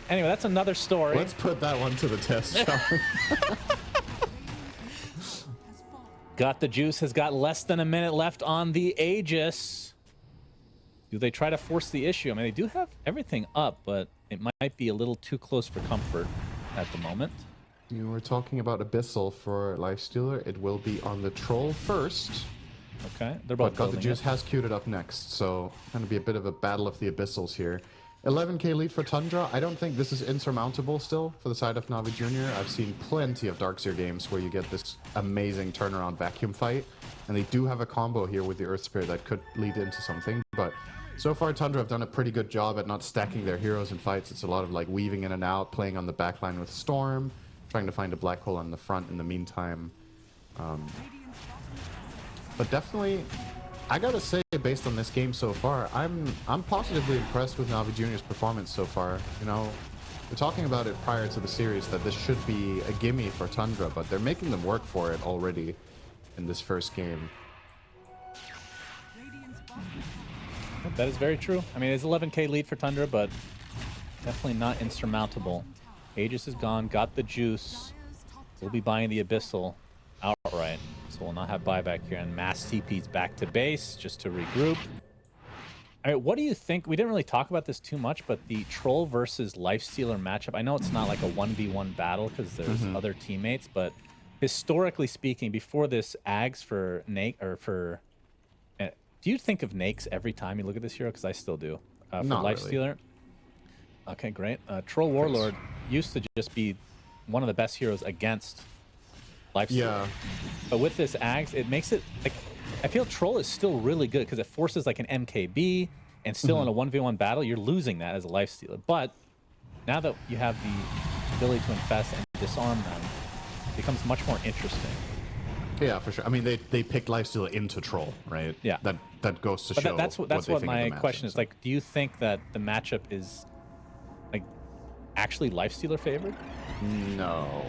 Anyway, that's another story. Let's put that one to the test, shall we? Got the Juice has got less than a minute left on the Aegis. Do they try to force the issue? I mean, they do have everything up, but it might be a little too close for comfort at the moment. You were talking about Abyssal for Lifestealer. It will be on the Troll first. Okay, they're both But Got the building Juice it. has queued it up next, so going to be a bit of a battle of the Abyssals here. 11k lead for Tundra. I don't think this is insurmountable still for the side of Navi Jr. I've seen plenty of Darkseer games where you get this amazing turnaround vacuum fight, and they do have a combo here with the Earth Spirit that could lead into something, but so far Tundra have done a pretty good job at not stacking their heroes in fights. It's a lot of like weaving in and out, playing on the backline with Storm, trying to find a black hole on the front in the meantime. But definitely, I gotta say, based on this game so far, I'm positively impressed with Navi Jr.'s performance so far. You know, we're talking about it prior to the series that this should be a gimme for Tundra, but they're making them work for it already in this first game. That is very true. I mean, it's 11k lead for Tundra, but definitely not insurmountable. Aegis is gone, got the Juice. We'll be buying the Abyssal outright. So we'll not have buyback here, and mass TPs back to base just to regroup. All right, what do you think? We didn't really talk about this too much, but the Troll versus Lifestealer matchup, I know it's not like a 1v1 battle because there's other teammates, but historically speaking, before this Ags for Nake, or for... do you think of Nakes every time you look at this hero? Because I still do. For Not Lifestealer? really. Okay, great. Troll Warlord used to just be one of the best heroes against Lifestealer. Yeah. But with this Ags, it makes it like, I feel Troll is still really good because it forces like an MKB, and still in a 1v1 battle, you're losing that as a Lifestealer. But now that you have the ability to infest and disarm them, it becomes much more interesting. Yeah, for sure. I mean, they picked Lifestealer into Troll, right? Yeah. That goes to But show that's what what they think of my the question matchup, is. so. Like, do you think that the matchup is like actually Lifestealer favored? No,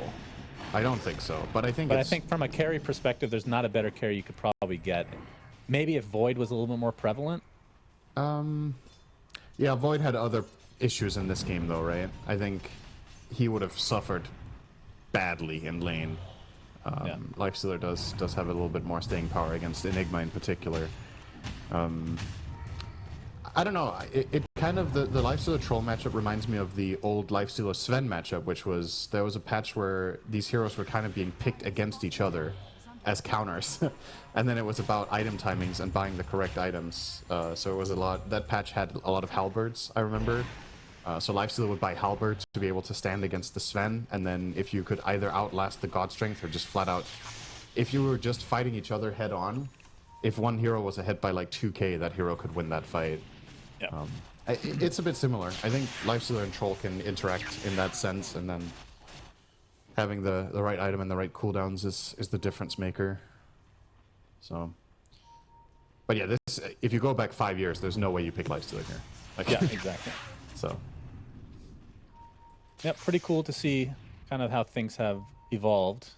I don't think so. But I think But I think from a carry perspective, there's not a better carry you could probably get. Maybe if Void was a little bit more prevalent. Yeah, Void had other issues in this game, though, right? I think he would have suffered badly in lane. Yeah. Lifestealer does have a little bit more staying power against Enigma in particular. I don't know. It kind of the Lifestealer Troll matchup reminds me of the old Lifestealer Sven matchup, which was there was a patch where these heroes were kind of being picked against each other as counters, and then it was about item timings and buying the correct items. So it was a lot. That patch had a lot of halberds, I remember. So Lifestealer would buy halberds to be able to stand against the Sven, and then if you could either outlast the God Strength or just flat out if you were just fighting each other head on, if one hero was ahead by like 2k, that hero could win that fight. Yeah. It's a bit similar. I think Lifestealer and Troll can interact in that sense, and then having the right item and the right cooldowns is the difference maker. So, but yeah, this, if you go back 5 years, there's no way you pick Lifestealer here. Like, Yeah, exactly. So, Yep, pretty cool to see kind of how things have evolved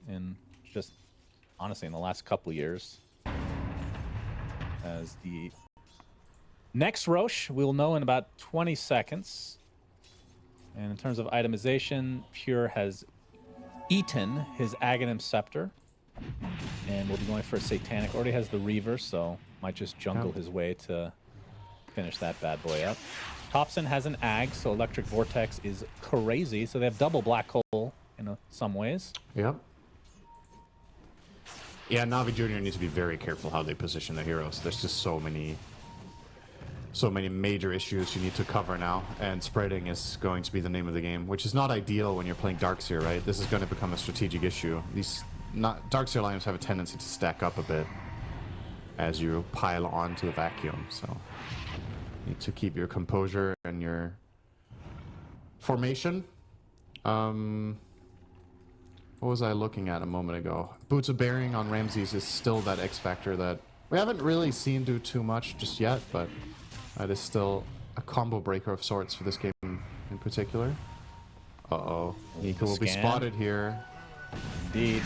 in just honestly in the last couple years. As the next Roche, we'll know in about 20 seconds. And in terms of itemization, Pure has eaten his Aghanim Scepter. And will be going for a Satanic. Already has the Reaver, so might just jungle his way to finish that bad boy up. Thompson has an Ag, so Electric Vortex is crazy. So they have double Black Hole in some ways. yep. Yeah, Navi Jr. needs to be very careful how they position their heroes. There's just so many major issues you need to cover now, and spreading is going to be the name of the game, which is not ideal when you're playing Darkseer, right? This is going to become a strategic issue. Darkseer Lions have a tendency to stack up a bit as you pile onto the vacuum, so you need to keep your composure and your formation. What was I looking at a moment ago? Boots of Bearing on Ramses is still that X factor that we haven't really seen do too much just yet, but that is still a combo breaker of sorts for this game in particular. Uh-oh. Nico will be spotted here. Indeed.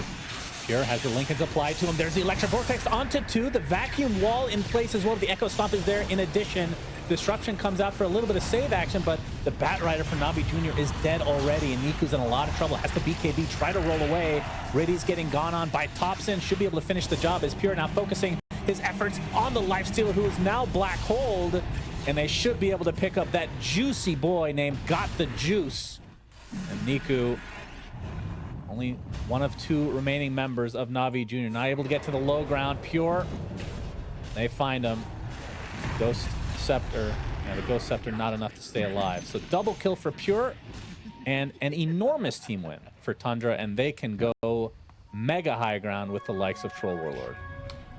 Pure has the Lincolns applied to him. There's the Electric Vortex onto 2. The Vacuum Wall in place as well. The Echo Stomp is there in addition. Disruption comes out for a little bit of save action, but the Bat Rider for Navi Jr. is dead already, and Niku's in a lot of trouble. Has to BKB, try to roll away. Riddy's getting gone on by Thompson. Should be able to finish the job as Pure now focusing his efforts on the Lifestealer, who is now Black Holed, and they should be able to pick up that juicy boy named Got the Juice. And Niku, only one of 2 remaining members of Navi Jr. Not able to get to the low ground. Pure, they find him. Ghost Scepter, the Ghost Scepter not enough to stay alive. So double kill for Pure and an enormous team win for Tundra, and they can go mega high ground with the likes of Troll Warlord.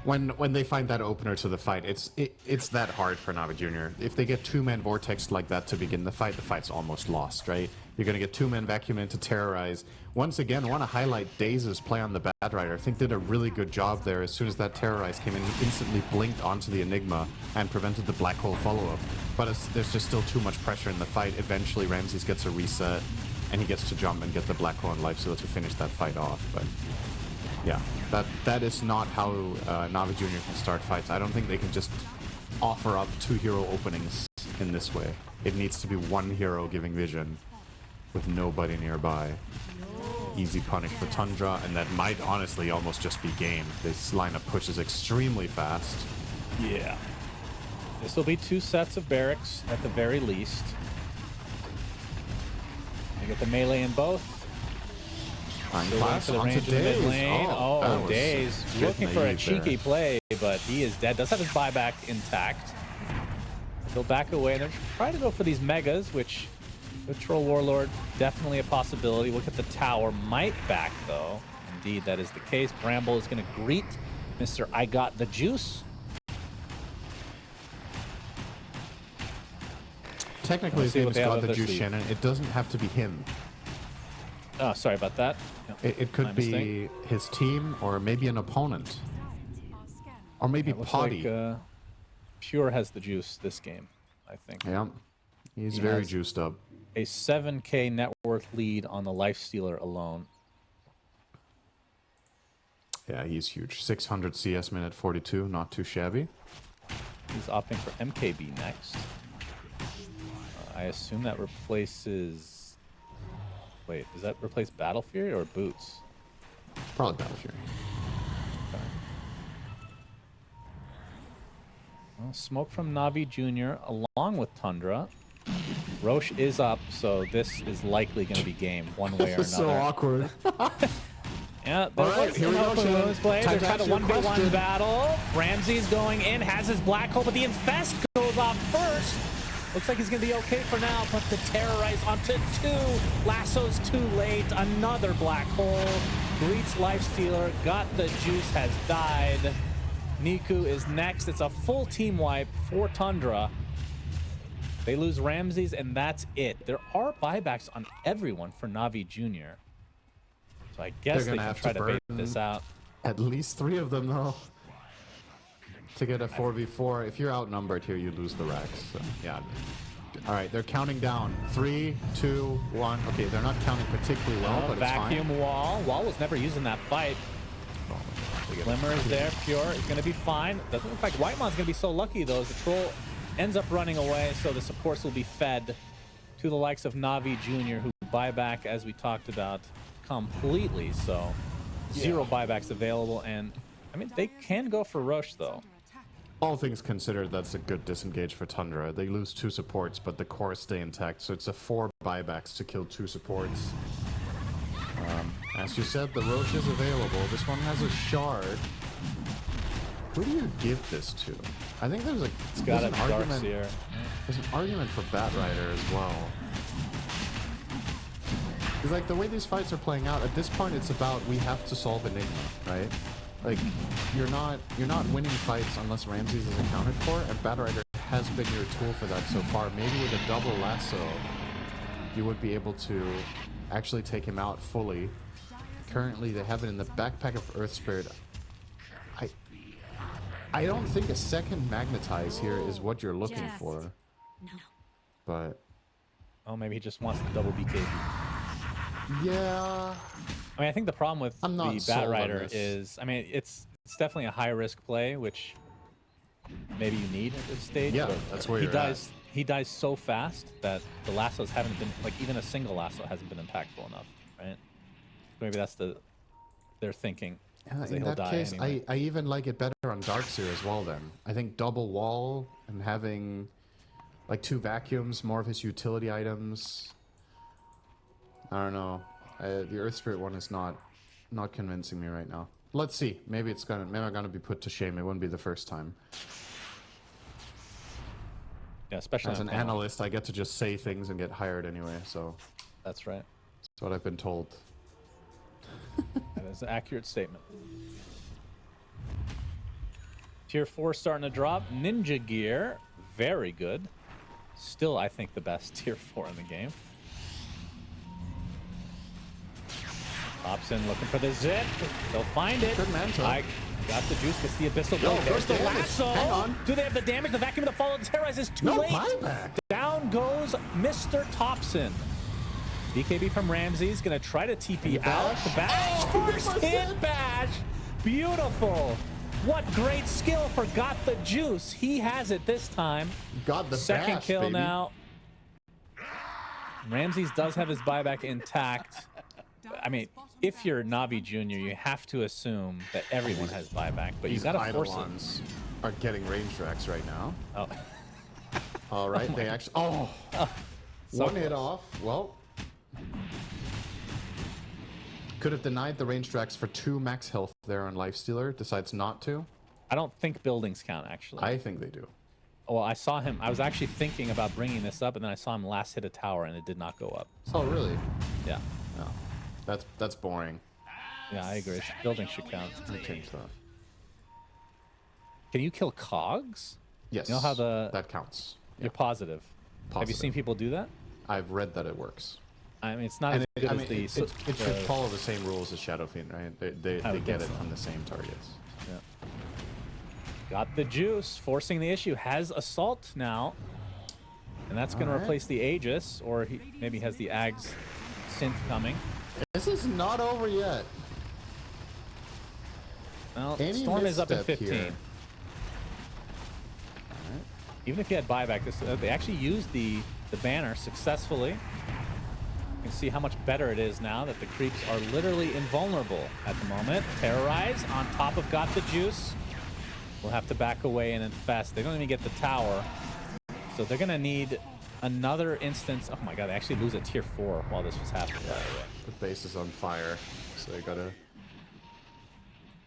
When they find that opener to the fight, it's that hard for Navi Jr. If they get 2-man Vortex like that to begin the fight's almost lost, right? You're going to get 2-man Vacuum in to terrorize. Once again, I want to highlight Daze's play on the Bad Rider. I think did a really good job there. As soon as that terrorize came in, he instantly blinked onto the Enigma and prevented the Black Hole follow-up. But there's just still too much pressure in the fight. Eventually, Ramses gets a reset, and he gets to jump and get the Black Hole and Lifestealer to finish that fight off. But yeah, that is not how Navi Jr. can start fights. I don't think they can just offer up 2 hero openings in this way. It needs to be 1 hero giving vision with nobody nearby. Easy punish for Tundra, and that might honestly almost just be game. This lineup pushes extremely fast. Yeah. This will be 2 sets of barracks at the very least. They get the melee in both. Class For the onto range of the mid Daze. lane. Oh, was Daze a bit looking for a naive there. cheeky play, but he is dead. Does have his buyback intact. He'll back away. They're trying to go for these megas, which with Troll Warlord, definitely a possibility. Look at the tower. Might back, though. Indeed, that is the case. Bramble is going to greet Mr. I Got the Juice. Technically, his name is they have God up the their Juice sleeve. Shannon. It doesn't have to be him. Oh, sorry about that. It could My be mistake. his team, or maybe an opponent. Or maybe It looks Potty. like Pure has the juice this game, I think. Yeah. He's He very has- juiced up. A 7K net worth lead on the Lifestealer alone. Yeah, he's huge. 600 CS minute 42, not too shabby. He's opting for MKB next. I assume that replaces... Wait, does that replace Battle Fury or Boots? Probably Battle Fury. Well, smoke from Navi Jr. along with Tundra. Roche is up, so this is likely going to be game one way or This is so another. awkward. Yeah, there All right, was here an we go, open Shannon. wounds play. Time They're to kind of ask you a 1v1 question. battle. Ramsey's going in, has his black hole, but the Infest goes off first. Looks like he's going to be okay for now, but the terrorize onto 2. Lasso's too late. Another black hole. Greets Lifestealer. Got the juice, has died. Niku is next. It's a full team wipe for Tundra. They lose Ramses, and that's it. There are buybacks on everyone for NAVI Jr. So I guess they can try to bait this out. At least 3 of them, though. To get a 4v4. If you're outnumbered here, you lose the Rex. So, yeah. All right, they're counting down. 3, 2, 1. Okay, they're not counting particularly well, but it's fine. Vacuum wall. Wall was never used in that fight. Glimmer is there. Pure is going to be fine. Doesn't look like Whitemon's going to be so lucky, though, as the troll ends up running away, so the supports will be fed to the likes of NAVI Jr., who buy back, as we talked about, completely. So 0 buybacks available, and I mean, they can go for Roche, though. All things considered, that's a good disengage for Tundra. They lose 2 supports, but the cores stay intact, so it's a 4 buybacks to kill 2 supports. As you said, the Roche is available. This one has a shard. Who do you give this to? I think there's an argument. There's an argument for Batrider as well. Because like the way these fights are playing out, at this point it's about we have to solve Enigma, right? Like you're not winning fights unless Ramses is accounted for, and Batrider has been your tool for that so far. Maybe with a double lasso, you would be able to actually take him out fully. Currently, they have it in the backpack of Earth Spirit. I don't think a second magnetize here is what you're looking for. But oh, maybe he just wants the double BKB. Yeah. I mean, I think the problem with the Batrider is, I mean, it's definitely a high risk play, which maybe you need at this stage. Yeah, that's where you're at. He dies so fast that the lassos haven't been, like, even a single lasso hasn't been impactful enough, right? Maybe that's their thinking. In that case, anyway. I even like it better on Darkseer as well then. I think double wall and having like 2 vacuums, more of his utility items. I don't know. The Earth Spirit one is not convincing me right now. Let's see. Maybe I'm gonna be put to shame. It wouldn't be the first time. Yeah, especially as an analyst, I get to just say things and get hired anyway. So that's right. That's what I've been told. That is an accurate statement. Tier 4 starting to drop. Ninja Gear, very good. Still, I think, the best Tier 4 in the game. Pops in looking for the zip. They'll find it. Good mantle. I got the juice. Gets the abyssal blow. There's the lasso. Hang on. Do they have the damage? The vacuum of the follow. The terrorize is too late. Buyback. Down goes Mr. Thompson. BKB from Ramses, gonna try to TP out. The bash, first hit bash. Beautiful. What great skill for Got the Juice. He has it this time. Got the second bash, kill baby. now. Ramses does have his buyback intact. I mean, if you're Navi Jr., you have to assume that everyone has buyback, but you gotta force it. Are getting range tracks right now. Oh. All right, they actually. Oh, so one hit off. Well. Could have denied the range tracks for 2 max health there on Lifestealer. Decides not to. I don't think buildings count, actually. I think they do. Well, I saw him. I was actually thinking about bringing this up, and then I saw him last hit a tower, and it did not go up. So, oh, really? Yeah. No. That's boring. Yeah, I agree. Buildings should count. Let me change that. Can you kill cogs? Yes. You know how that counts. You're positive. Have you seen people do that? I've read that it works. I mean, it's not as good as the... It should follow the same rules as Shadow Fiend, right? They get it from the same targets. Yeah. Got the juice, forcing the issue. Has Assault now. And that's going to replace the Aegis, or he maybe has the Ags synth coming. This is not over yet. Well, Storm is up at 15. Here. Even if he had buyback, they actually used the banner successfully. You can see how much better it is now that the creeps are literally invulnerable at the moment. Terrorize on top of Got the Juice. We'll have to back away and infest. They don't even get the tower. So they're going to need another instance. Oh my god, they actually lose a tier 4 while this was happening, by the way. The base is on fire, so they got to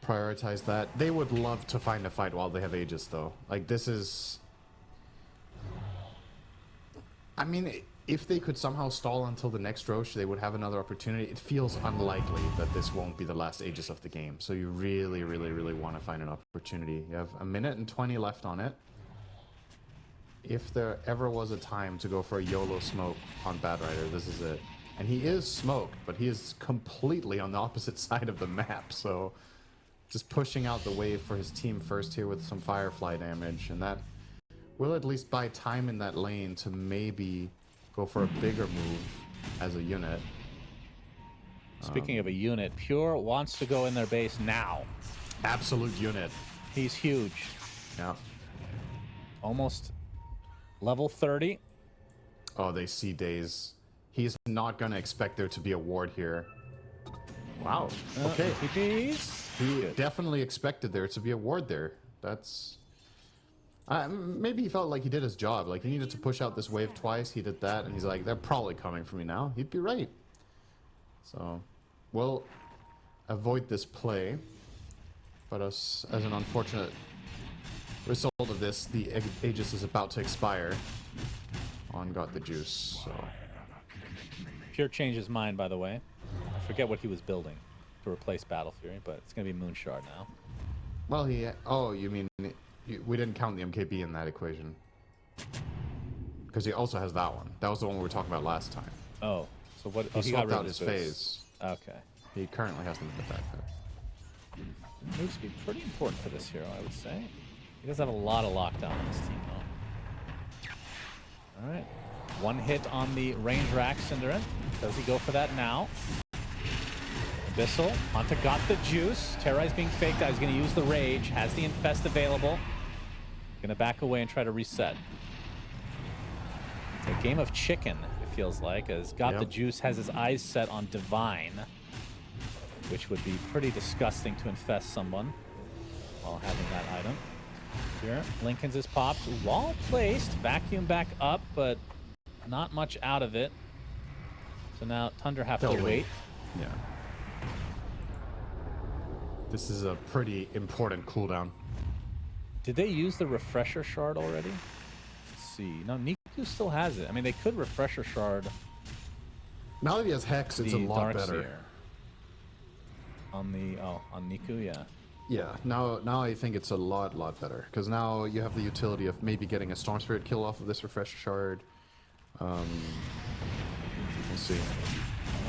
prioritize that. They would love to find a fight while they have Aegis, though. Like, this is... I mean, if they could somehow stall until the next Roche, they would have another opportunity. It feels unlikely that this won't be the last Aegis of the game. So you really, really, really want to find an opportunity. You have 1:20 left on it. If there ever was a time to go for a YOLO smoke on Bad Rider, this is it. And he is smoked, but he is completely on the opposite side of the map. So just pushing out the wave for his team first here with some Firefly damage. And that will at least buy time in that lane to maybe go for a bigger move as a unit. Speaking of a unit, Pure wants to go in their base now. Absolute unit. He's huge. Yeah. Almost level 30. Oh, they see Daze. He's not going to expect there to be a ward here. Wow. Okay. He definitely expected there to be a ward there. That's... maybe he felt like he did his job. Like, he needed to push out this wave twice. He did that, and he's like, they're probably coming for me now. He'd be right. So, we'll avoid this play. But as an unfortunate result of this, the Aegis is about to expire. On got the juice, so... Pure changed his mind, by the way. I forget what he was building to replace Battle Fury, but it's going to be Moonshard now. Well, he... Oh, you mean... We didn't count the MKB in that equation. Because he also has that one. That was the one we were talking about last time. Oh, so what? He got swapped rid out of his boots. phase. Okay. He currently has them in the backpack. Moves to be pretty important for this hero, I would say. He does have a lot of lockdown on this team, though. All right. One hit on the range rack, Cinderin. Does he go for that now? Abyssal. Hunter got the juice. Terrorize being faked out. He's going to use the rage. Has the infest available. Going to back away and try to reset. It's a game of chicken, it feels like, as got the juice has his eyes set on Divine, which would be pretty disgusting to infest someone while having that item. Here, Lincoln's is popped. Wall placed. Vacuum back up, but not much out of it. So now Tundra have to wait. Yeah. This is a pretty important cooldown. Did they use the refresher shard already? Let's see. No, Niku still has it. I mean, they could refresher shard. Now that he has Hex, it's a lot better. Darkseer. On the on Niku, yeah. Yeah, now I think it's a lot better. Because now you have the utility of maybe getting a Storm Spirit kill off of this refresher shard. We'll see.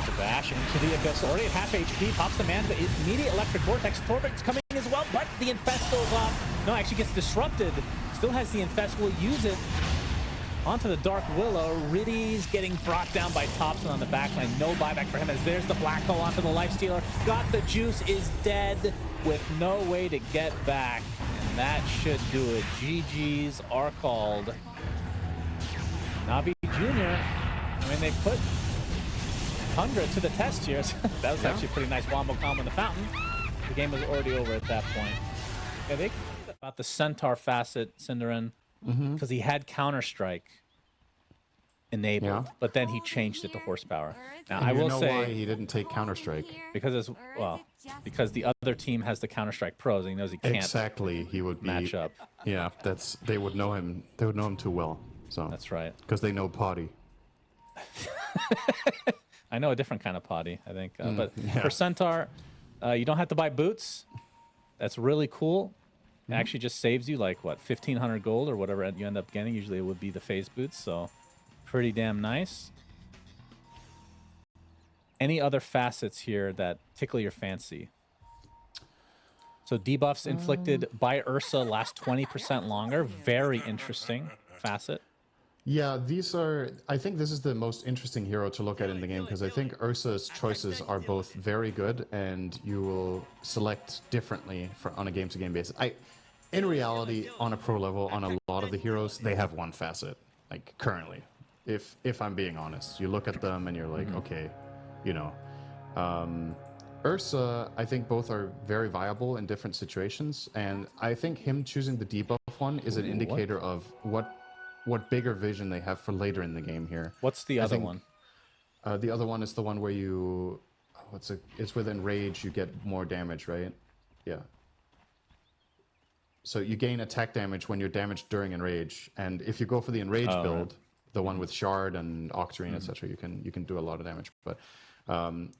The bash into the Abyss. Already at half HP. Pops the man. The immediate Electric Vortex. Torbeck's coming as well, but the Infest goes off. No, actually gets disrupted. Still has the Infest. Will use it. Onto the Dark Willow. Riddy's getting brought down by Thompson on the backline. No buyback for him as there's the Black Hole onto the Lifestealer. Got the juice. Is dead with no way to get back. And that should do it. GG's are called. Navi Jr. I mean, they put Tundra to the test here. That was actually a pretty nice wombo combo in the fountain. The game was already over at that point. Yeah, they about the Centaur facet, Cinderin, because he had Counter-Strike enabled, but then he changed it to horsepower. Now, And I you will know say why he didn't take Counter-Strike. because because the other team has the Counter-Strike pros, and he knows he can't Exactly, he would be match up. Yeah, they would know him. They would know him too well. So That's right. because they know potty. I know a different kind of potty, I think. But for Centaur, you don't have to buy boots. That's really cool. It actually just saves you like, what, 1,500 gold or whatever you end up getting. Usually it would be the phase boots, so pretty damn nice. Any other facets here that tickle your fancy? So debuffs inflicted by Ursa last 20% longer. Very interesting facet. Yeah, I think this is the most interesting hero to look at in the game because I think Ursa's choices are both very good and you will select differently on a game-to-game basis. In reality, on a pro level, on a lot of the heroes, they have one facet, like currently. If I'm being honest, you look at them and you're like, okay, you know. Ursa, I think both are very viable in different situations, and I think him choosing the debuff one is an indicator of what bigger vision they have for later in the game here. What's the other one? The other one is the one where you... it's with Enrage, you get more damage, right? Yeah. So you gain attack damage when you're damaged during Enrage, and if you go for the Enrage build, the one with Shard and Octarine, etc. You can do a lot of damage. But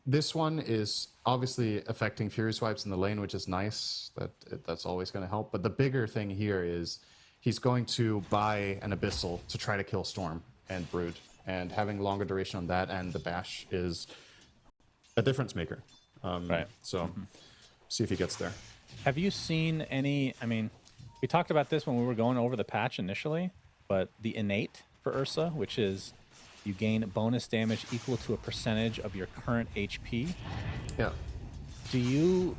this one is obviously affecting Fury Swipes in the lane, which is nice. That's always going to help. But the bigger thing here is he's going to buy an Abyssal to try to kill Storm and Brood. And having longer duration on that and the Bash is a difference maker. Right. So see if he gets there. Have you seen any, I mean, we talked about this when we were going over the patch initially, but the innate for Ursa, which is you gain bonus damage equal to a percentage of your current HP. Yeah. Do you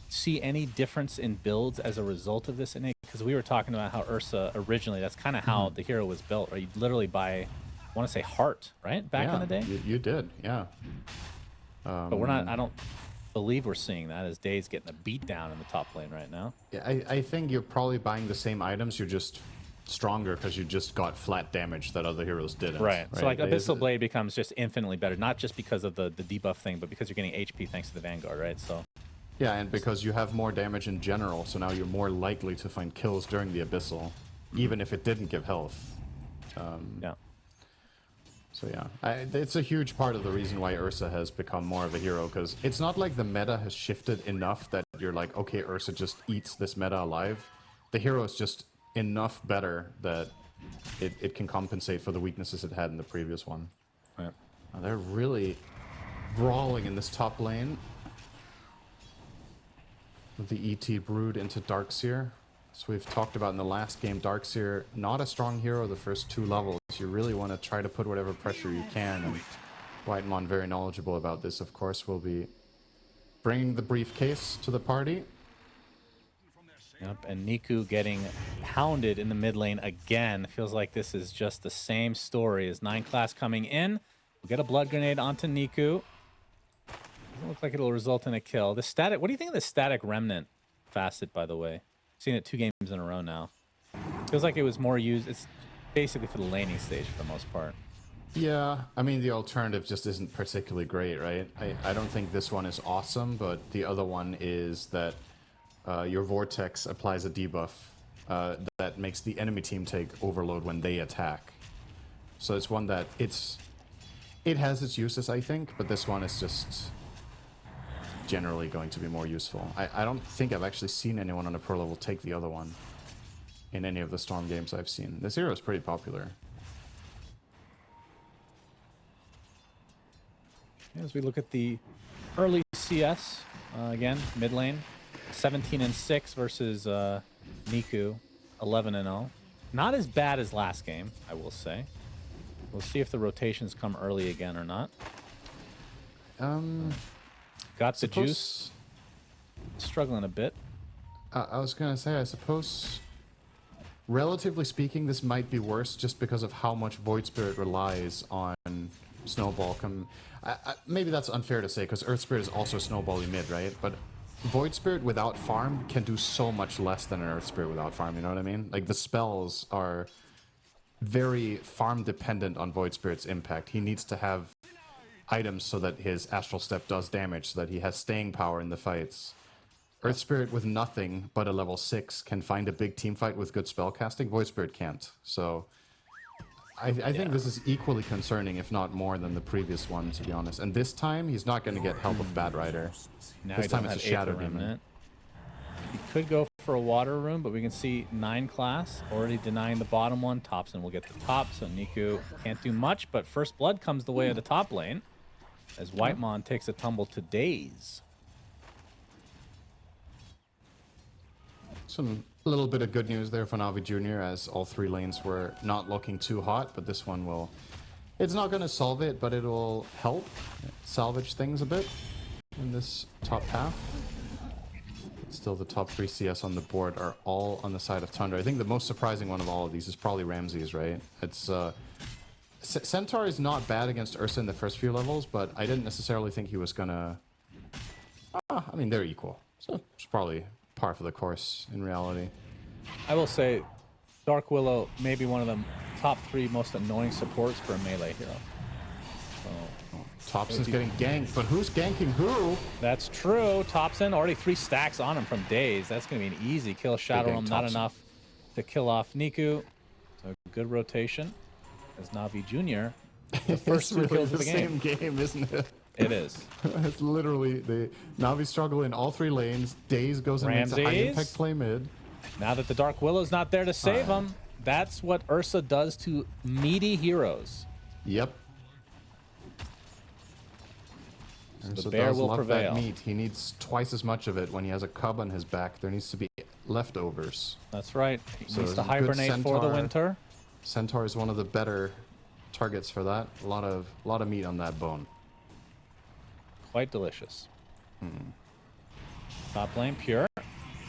see any difference in builds as a result of this innate? Because we were talking about how Ursa originally, that's kind of how the hero was built, right? You literally buy, I want to say heart, right? Back in the day? You did, yeah. But we're not, I don't believe we're seeing that as Dave's getting a beat down in the top lane right now. Yeah, I think you're probably buying the same items, you're just stronger because you just got flat damage that other heroes didn't. Right. So like Abyssal Blade becomes just infinitely better, not just because of the debuff thing, but because you're getting HP thanks to the Vanguard, right? So yeah, and because you have more damage in general, so now you're more likely to find kills during the Abyssal, even if it didn't give health. yeah. So yeah, it's a huge part of the reason why Ursa has become more of a hero, because it's not like the meta has shifted enough that you're like, okay, Ursa just eats this meta alive. The hero is just enough better that it can compensate for the weaknesses it had in the previous one. Right. They're really brawling in this top lane. With the ET Brood into Darkseer. So we've talked about in the last game, Darkseer, not a strong hero the first 2 levels. You really want to try to put whatever pressure you can. And Whitemon, very knowledgeable about this, of course, will be bringing the briefcase to the party. Yep, and Niku getting pounded in the mid lane again. Feels like this is just the same story as 9 class coming in. We'll get a blood grenade onto Niku. Doesn't look like it'll result in a kill. The static, what do you think of the static remnant facet, by the way? Seen it 2 games in a row now. Feels like it was more used. It's basically for the laning stage for the most part. Yeah, I mean, the alternative just isn't particularly great, right? I don't think this one is awesome, but the other one is that your Vortex applies a debuff that makes the enemy team take overload when they attack. So it's one that it has its uses, I think, but this one is just generally going to be more useful. I don't think I've actually seen anyone on a pro level take the other one in any of the Storm games I've seen. This hero is pretty popular. As we look at the early CS, again, mid lane, 17-6 versus Niku, 11-0. Not as bad as last game, I will say. We'll see if the rotations come early again or not. Got the juice. Struggling a bit. I was going to say, I suppose, relatively speaking, this might be worse just because of how much Void Spirit relies on Snowball. Maybe that's unfair to say, because Earth Spirit is also Snowball-y mid, right? But Void Spirit without farm can do so much less than an Earth Spirit without farm, you know what I mean? Like, the spells are very farm dependent on Void Spirit's impact. He needs to have items so that his Astral Step does damage, so that he has staying power in the fights. Earth Spirit with nothing but a level 6 can find a big team fight with good spell casting. Void Spirit can't. So I think this is equally concerning, if not more, than the previous one, to be honest. And this time, he's not going to get help of Bad Rider. Now This time it's a Shadow Demon. He could go for a Water Room, but we can see 9 class already denying the bottom one. Topson will get the top, so Niku can't do much, but First Blood comes the way of the top lane as Whitemon takes a tumble to Daze. Some little bit of good news there for NAVI Jr., as all 3 lanes were not looking too hot, but this one will... It's not going to solve it, but it will help salvage things a bit in this top half. Still, the top 3 CS on the board are all on the side of Tundra. I think the most surprising one of all of these is probably Ramses, right? It's Centaur is not bad against Ursa in the first few levels, but I didn't necessarily think he was gonna... I mean, they're equal. So it's probably par for the course in reality. I will say, Dark Willow may be one of the top 3 most annoying supports for a melee hero. Topson's getting ganked, but who's ganking who? That's true. Topson, already 3 stacks on him from Daze. That's going to be an easy kill. Shadow Realm, not enough to kill off Niku. So good rotation. as Navi Jr. The first It's two really kills the of the game. same game, isn't it? It is. It's literally the Navi struggle in all three lanes. Daze goes and makes a high Ramses. impact play mid. Now that the Dark Willow's not there to save him, that's what Ursa does to meaty heroes. Yep. The bear will prevail. That meat. He needs twice as much of it when he has a cub on his back. There needs to be leftovers. That's right. He So needs to a good hibernate for the centaur. winter. Centaur is one of the better targets for that. A lot of meat on that bone. Quite delicious. Top lane, Pure.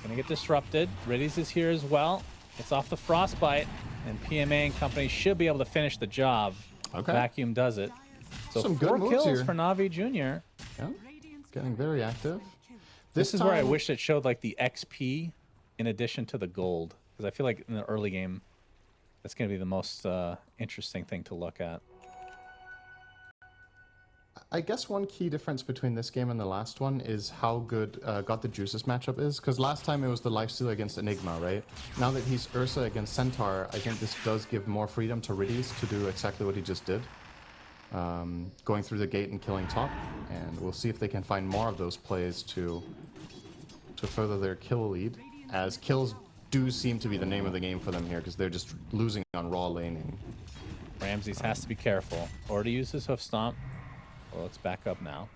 Gonna get disrupted. Riddies is here as well. It's off the Frostbite, and PMA and company should be able to finish the job. Okay. Vacuum does it. So Some good 4 moves kills here. for Navi Jr. Yeah. Getting very active. This is where I time- wish it showed like the XP in addition to the gold, because I feel like in the early game, that's going to be the most interesting thing to look at. I guess one key difference between this game and the last one is how good Got the Juices matchup is. Because last time it was the lifesteal against Enigma, right? Now that he's Ursa against Centaur, I think this does give more freedom to Riddies to do exactly what he just did. Going through the gate and killing top. And we'll see if they can find more of those plays to further their kill lead. As kills do seem to be the name of the game for them here, because they're just losing on raw laning. Ramses has to be careful. Already used his hoof stomp. Well, it's back up now.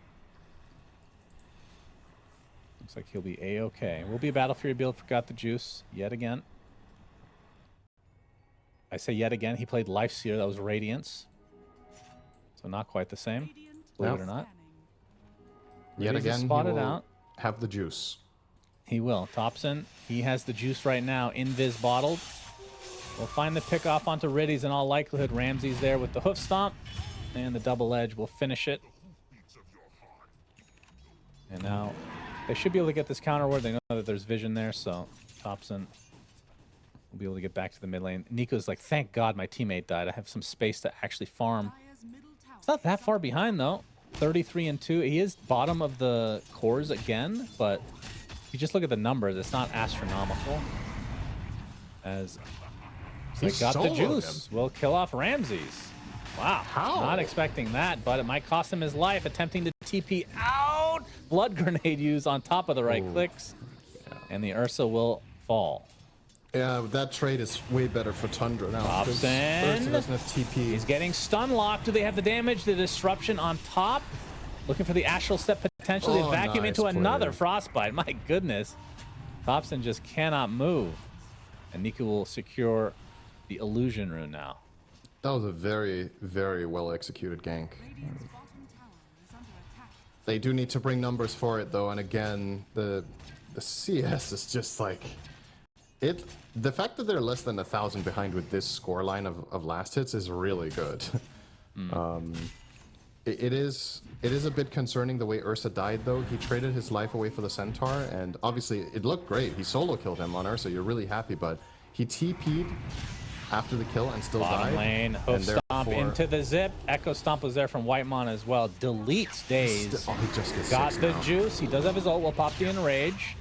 Looks like he'll be A-okay. Will be a Battle Fury build, forgot the juice yet again. I say yet again, he played Lifesteal, that was Radiance. So not quite the same, believe it or not. Yet Riddies is again, he spotted will out. have the juice. He will. Thompson, he has the juice right now, invis bottled. We'll find the pick off onto Riddies in all likelihood. Ramsey's there with the hoof stomp, and the double edge will finish it. And now they should be able to get this counter ward. They know that there's vision there, so Thompson will be able to get back to the mid lane. Nico's like, thank God my teammate died. I have some space to actually farm. It's not that far behind though. 33-2. He is bottom of the cores again, but if you just look at the numbers, it's not astronomical. As they got the juice. Will kill off Ramses. Wow. How? Not expecting that, but it might cost him his life attempting to TP out. Blood grenade used on top of the right clicks. And the Ursa will fall. Yeah, that trade is way better for Tundra now. because Robson. Ursa doesn't have TP. He's getting stun locked. Do they have the damage? The disruption on top. Looking for the astral step potentially. Oh, Vacuum nice into play. another frostbite. My goodness. Thompson just cannot move. And Nico will secure the illusion rune now. That was a very, very well executed gank. Radiant's bottom tower is under attack. They do need to bring numbers for it though, and again, the CS is just like it. The fact that they're less than 1,000 behind with this scoreline of last hits is really good. It is a bit concerning the way Ursa died though. He traded his life away for the Centaur, and obviously it looked great. He solo killed him on Ursa. You're really happy, but he TP'd after the kill and still Bottom died. lane, hoof stomp into the zip. Echo stomp was there from Whitemon as well. Deletes Daze. Oh, he just gets Got 6 the now. juice. He does have his ult. Will pop the enrage.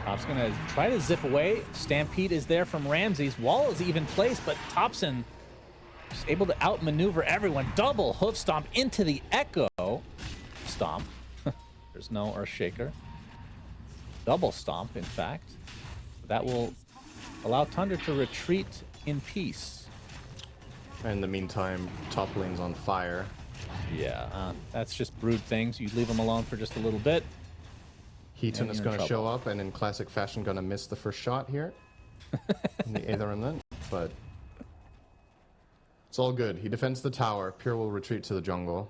Top's gonna try to zip away. Stampede is there from Ramses. Wall is even placed, but Thompson is able to outmaneuver everyone. Double hoof stomp into the Echo stomp. There's no Earthshaker. Double stomp, in fact. That will allow Tundra to retreat in peace. In the meantime, top lane's on fire. Yeah, that's just Brood things. You leave them alone for just a little bit. Heaton And is you're going in to show trouble. up, and in classic fashion, going to miss the first shot here in the Aether Remnant, but it's all good. He defends the tower. Pure will retreat to the jungle.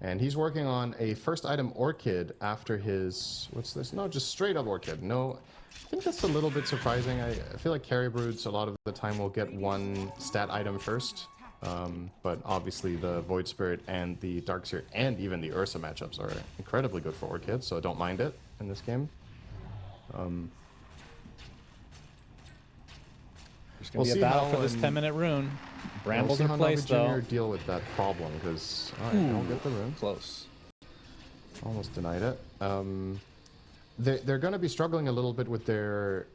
And he's working on a first item Orchid after his... What's this? No, just straight up Orchid. No, I think that's a little bit surprising. I feel like carry broods a lot of the time will get one stat item first. But obviously the Void Spirit and the Darkseer and even the Ursa matchups are incredibly good for Orchid, so I don't mind it in this game. There's going to be a battle for this 10-minute rune. Brambles are placed, though. Jr. deal with that problem, because... Alright, don't get the rune. Close. Almost denied it. They're going to be struggling a little bit with their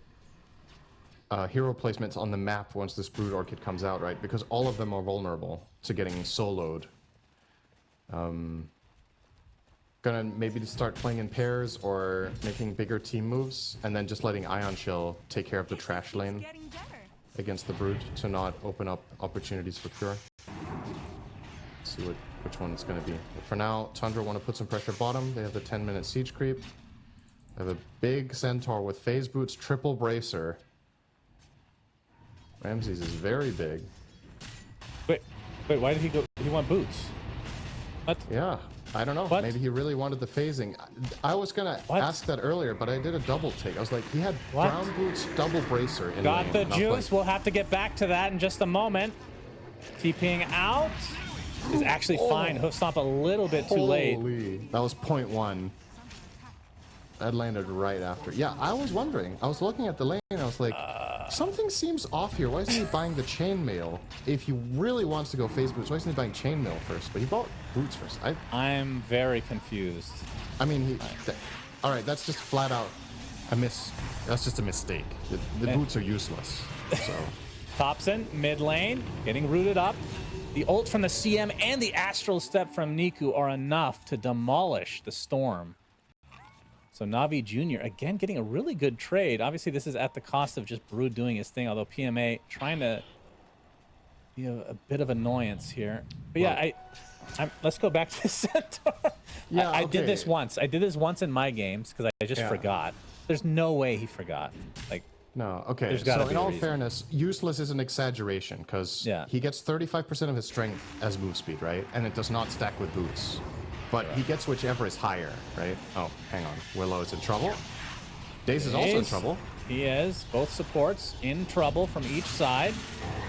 hero placements on the map once this Brood Orchid comes out, right? Because all of them are vulnerable to getting soloed. Gonna maybe start playing in pairs or making bigger team moves, and then just letting Ion Shell take care of the trash lane Getting better. against the Brood to not open up opportunities for Pure. Let's see which one it's gonna be. But for now, Tundra want to put some pressure bottom. They have the 10-minute siege creep. They have a big Centaur with phase boots, triple bracer. Ramses is very big. Wait, why did he go? He want boots. What? Yeah, I don't know. What? Maybe he really wanted the phasing. I was gonna ask that earlier, but I did a double take. I was like, he had What? brown boots, double bracer in Got lane, the and I was juice. like, We'll have to get back to that in just a moment. TPing out is actually fine. Hoof stomp a little bit too late. Holy, that was 0.1. That landed right after. Yeah, I was wondering. I was looking at the lane and I was like, something seems off here. Why isn't he buying the chainmail? If he really wants to go phase boots, why isn't he buying chainmail first? But he bought boots first. I'm very confused. I mean, all right, that's just flat out a miss. That's just a mistake. The boots are useless. So Thompson, mid lane, getting rooted up. The ult from the CM and the astral step from Niku are enough to demolish the Storm. So Navi Jr. again getting a really good trade. Obviously, this is at the cost of just Brood doing his thing, although PMA trying to be a bit of annoyance here. But yeah, let's go back to Centaur. Yeah, I did okay. this once. I did this once in my games because I just Yeah. forgot. There's no way he forgot. Like, no, okay. There's gotta So be in a all reason. fairness, useless is an exaggeration because Yeah. he gets 35% of his strength as move speed, right? And it does not stack with boots. But he gets whichever is higher, right? Oh, hang on. Willow is in trouble. Daze is also in Daze, trouble. He is. Both supports in trouble from each side.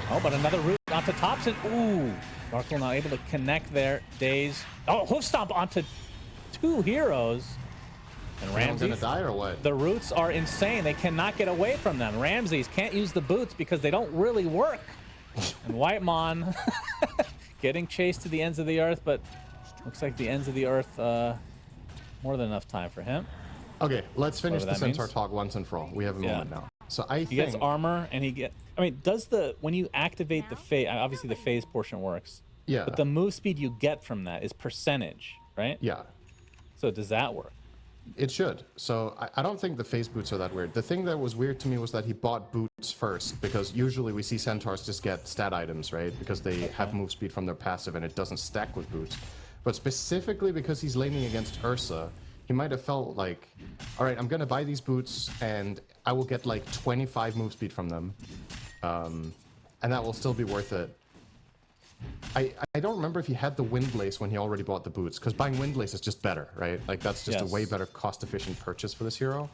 Oh, but another route onto Thompson. Ooh. Darkle not able to connect there. Daze. Oh, hoof stomp onto two heroes. And I'm Ramses. gonna die or what? The roots are insane. They cannot get away from them. Ramses can't use the boots because they don't really work. And Whitemon getting chased to the ends of the earth, but looks like the ends of the earth, more than enough time for him. Okay, let's finish Whatever the that Centaur means. talk once and for all. We have a moment now. So I He think gets armor and he get. I mean, does the when you activate the phase? Obviously, the phase portion works. yeah, But the move speed you get from that is percentage, right? yeah, So does that work? it should. So I don't think the phase boots are that weird. The thing that was weird to me was that he bought boots first because usually we see Centaurs just get stat items, right? Because they have move speed from their passive and it doesn't stack with boots. But specifically because he's laning against Ursa, he might have felt like, all right, I'm gonna buy these boots and I will get like 25 move speed from them, and that will still be worth it. I don't remember if he had the Windlace when he already bought the boots, because buying Windlace is just better, right? Like that's just a way better cost-efficient purchase for this hero.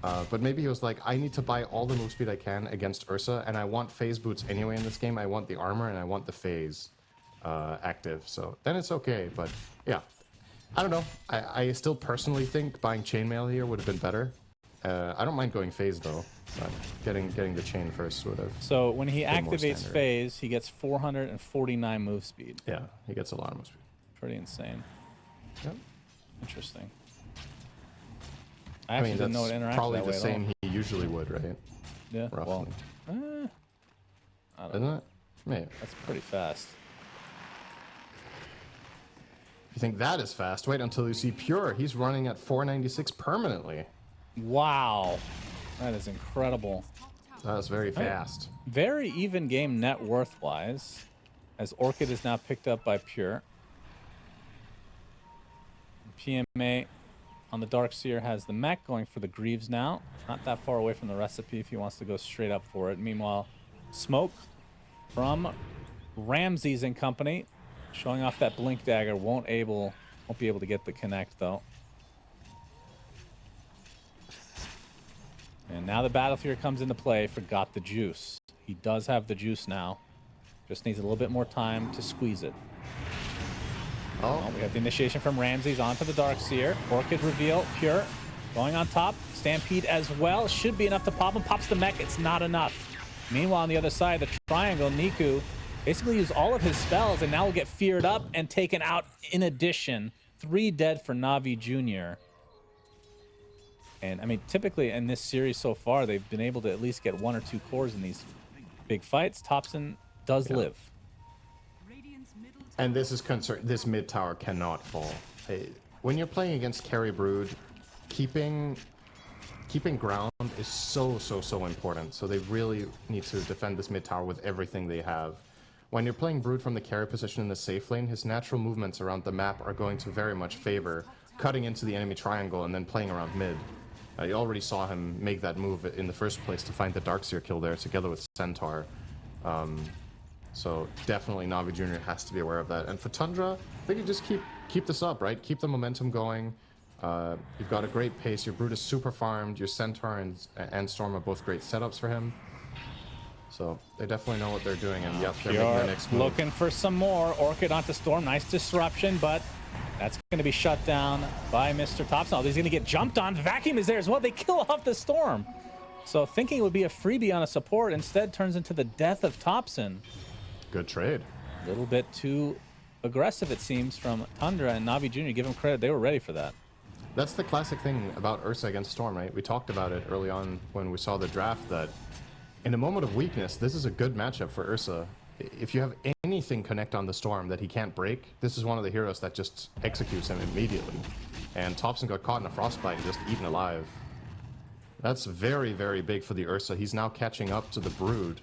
But maybe he was like, I need to buy all the move speed I can against Ursa, and I want phase boots anyway in this game. I want the armor and I want the phase active, so then it's okay. But yeah, I don't know. I still personally think buying chainmail here would have been better. I don't mind going phase though, but getting the chain first would have. So when he been more activates standard. phase, he gets 449 move speed. Yeah, he gets a lot of move speed. Pretty insane. Yep. Interesting. I actually mean, didn't know that's it interacted probably that the way at same all. he usually would, right? Yeah. Roughly. Well, Isn't it? Maybe. that's pretty fast. If you think that is fast, wait until you see Pure. He's running at 496 permanently. Wow. That is incredible. That's very fast. Very even game net worth wise, as Orchid is now picked up by Pure. PMA on the Darkseer has the mech going for the Greaves now. Not that far away from the recipe if he wants to go straight up for it. Meanwhile, Smoke from Ramses and company showing off that blink dagger. Won't be able to get the connect though. And now the Battlefield comes into play. Forgot the juice. He does have the juice now. Just needs a little bit more time to squeeze it. Oh, We have the initiation from Ramses onto the Darkseer. Orchid reveal, Pure going on top. Stampede as well. Should be enough to pop him. Pops the mech. It's not enough. Meanwhile, on the other side, the triangle, Niku basically used all of his spells and now will get feared up and taken out in addition. 3 dead for Navi Jr. And I mean, typically in this series so far, they've been able to at least get 1 or 2 cores in these big fights. Thompson does live. Radiant's middle And this is concern. This mid tower cannot fall. When you're playing against carry brood, keeping ground is so important. So they really need to defend this mid tower with everything they have. When you're playing brood from the carry position in the safe lane, his natural movements around the map are going to very much favor cutting into the enemy triangle and then playing around mid. You already saw him make that move in the first place to find the Darkseer kill there together with Centaur. So definitely Navi Jr. has to be aware of that. And for Tundra, I think you just keep this up, right? Keep the momentum going. You've got a great pace. Your Brood is super farmed. Your Centaur and Storm are both great setups for him. So they definitely know what they're doing. And yep, they're making the next move. Looking for some more. Orchid onto Storm. Nice disruption, but that's going to be shut down by Mr. Thompson. Oh, he's going to get jumped on. Vacuum is there as well. They kill off the Storm. So thinking it would be a freebie on a support instead turns into the death of Thompson. Good trade. A little bit too aggressive, it seems, from Tundra, and Navi Jr. Give him credit. They were ready for that. That's the classic thing about Ursa against Storm, right? We talked about it early on when we saw the draft that in a moment of weakness, this is a good matchup for Ursa. If you have anything connect on the Storm that he can't break, this is one of the heroes that just executes him immediately. And Thompson got caught in a frostbite and just eaten alive. That's very big for the Ursa. He's now catching up to the Brood.